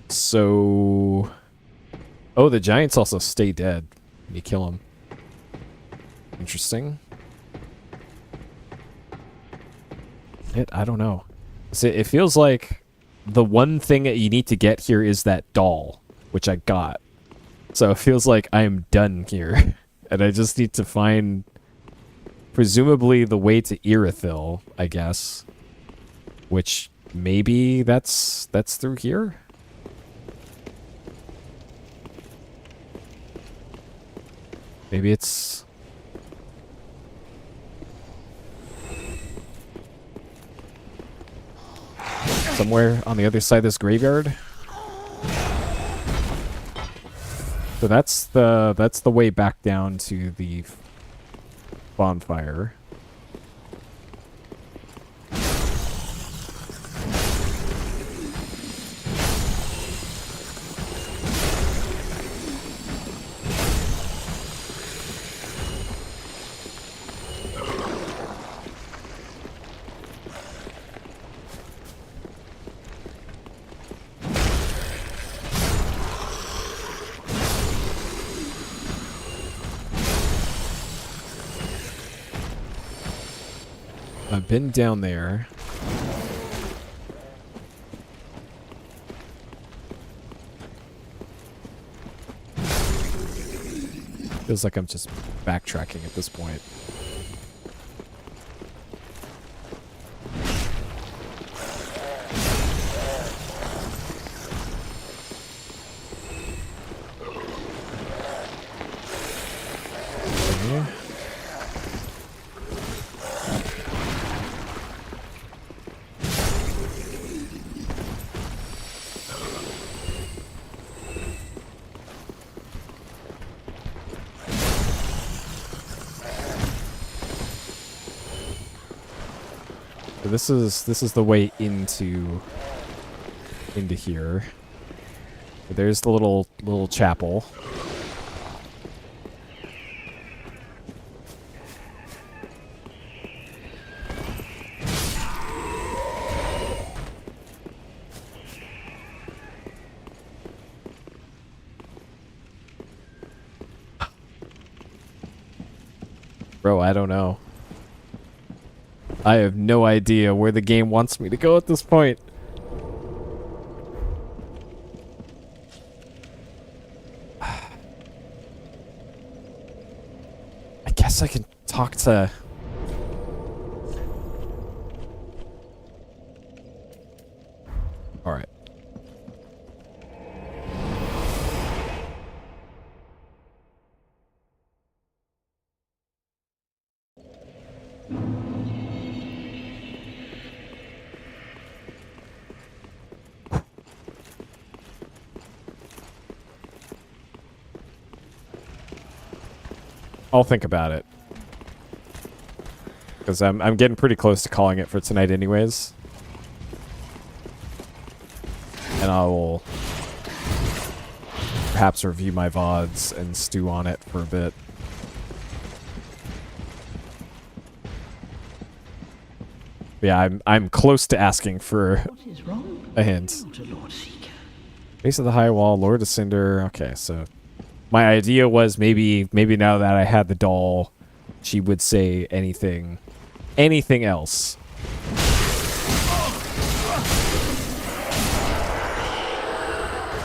So, oh, the giants also stay dead when you kill them. Interesting. I don't know. So it feels like the one thing that you need to get here is that doll, which I got. So it feels like I am done here. And I just need to find, presumably, the way to Irithyll, I guess. Which, maybe that's through here? Maybe it's... somewhere on the other side of this graveyard. So that's the way back down to the bonfire. I've been down there. Feels like I'm just backtracking at this point. This is the way into here. There's the little chapel. Bro, I don't know. I have no idea where the game wants me to go at this point. I guess I can talk to... Alright. I'll think about it. Because I'm getting pretty close to calling it for tonight anyways. And I will perhaps review my VODs and stew on it for a bit. But yeah, I'm close to asking for a hint. Base of the high wall, Lord of Cinder. Okay, so my idea was maybe now that I had the doll, she would say anything else.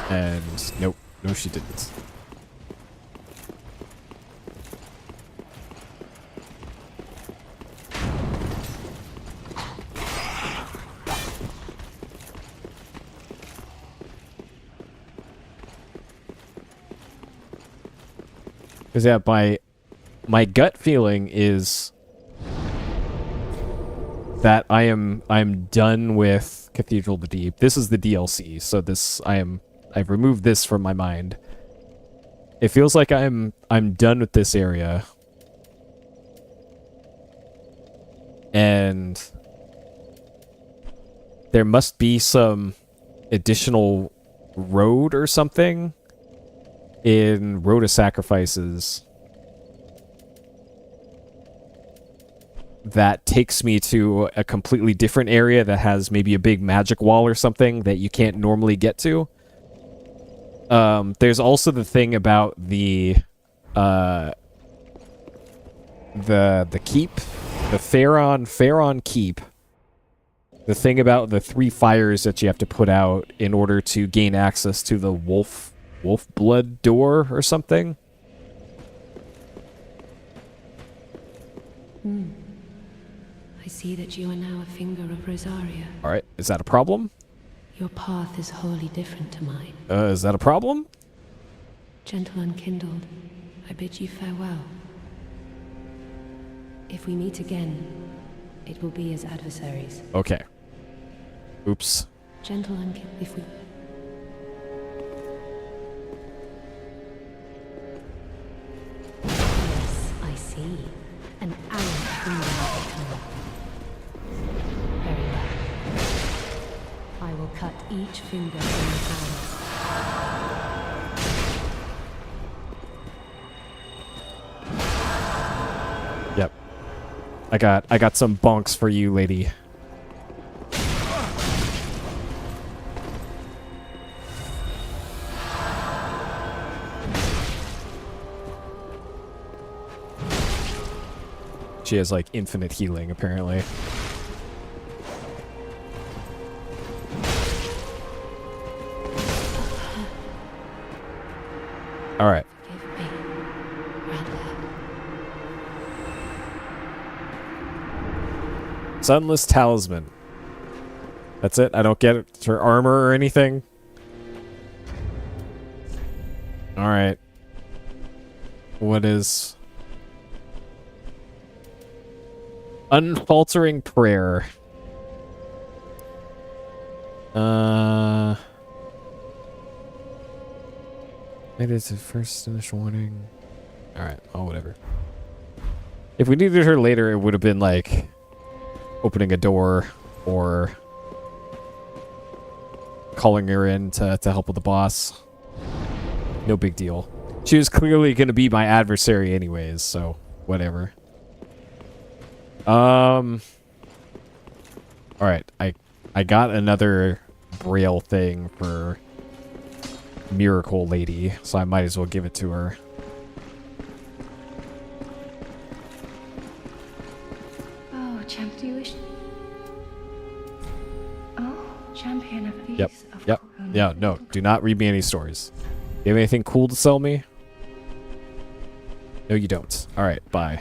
And nope, no she didn't. Because yeah, my gut feeling is that I'm done with Cathedral of the Deep. This is the DLC, so I've removed this from my mind. It feels like I'm done with this area. And there must be some additional road or something in Road of Sacrifices that takes me to a completely different area that has maybe a big magic wall or something that you can't normally get to. There's also the thing about the keep, the Pharaon keep. The thing about the 3 fires that you have to put out in order to gain access to the wolf blood door or something. I see that you are now a finger of Rosaria. Alright, is that a problem? Your path is wholly different to mine. Is that a problem? Gentle unkindled, I bid you farewell. If we meet again, it will be as adversaries. Okay. Oops. Gentle unkindled, if we... Yes, I see. An arrow finger of the tongue. Very well. I will cut each finger from the hands. Yep. I got some bonks for you, lady. She has like infinite healing apparently. All right. Forgive me, Sunless Talisman. That's it? I don't get it. Her armor or anything? Alright. What is... Unfaltering Prayer. It is the first initial warning. Alright, oh, whatever. If we needed her later, it would have been like opening a door or calling her in to help with the boss. No big deal. She was clearly going to be my adversary anyways, so whatever. Alright, I got another braille thing for Miracle Lady, so I might as well give it to her. Oh, champ, do you wish? Oh, champion of these. Yep. Of Yep. Yeah, no, do not read me any stories. You have anything cool to sell me? No, you don't. Alright, bye.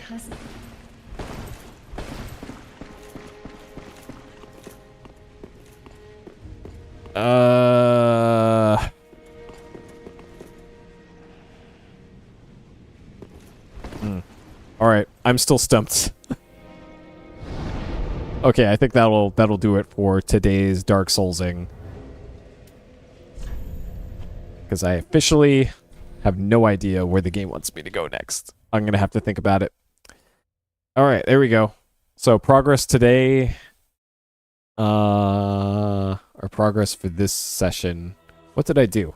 Alright, I'm still stumped. Okay, I think that'll do it for today's Dark Soulsing. Because I officially have no idea where the game wants me to go next. I'm going to have to think about it. Alright, there we go. So progress today. Or progress for this session. What did I do?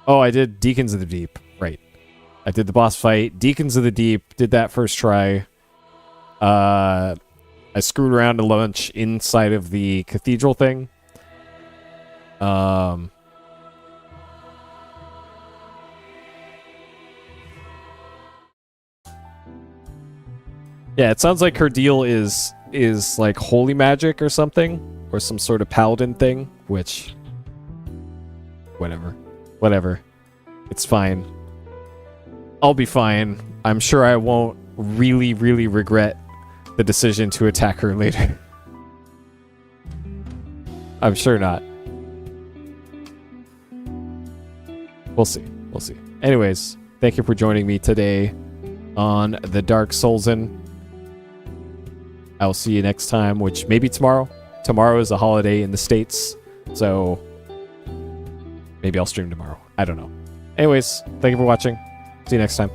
Oh, I did Deacons of the Deep. Right. I did the boss fight. Deacons of the Deep. Did that first try. I screwed around a lunch inside of the cathedral thing. Yeah, it sounds like her deal is like holy magic or something, or some sort of paladin thing, which whatever. It's fine. I'll be fine. I'm sure I won't really regret the decision to attack her later. I'm sure not. We'll see. We'll see. Anyways, thank you for joining me today on the Dark Soulsing. I'll see you next time, which may be tomorrow. Tomorrow is a holiday in the States, so maybe I'll stream tomorrow. I don't know. Anyways, thank you for watching. See you next time.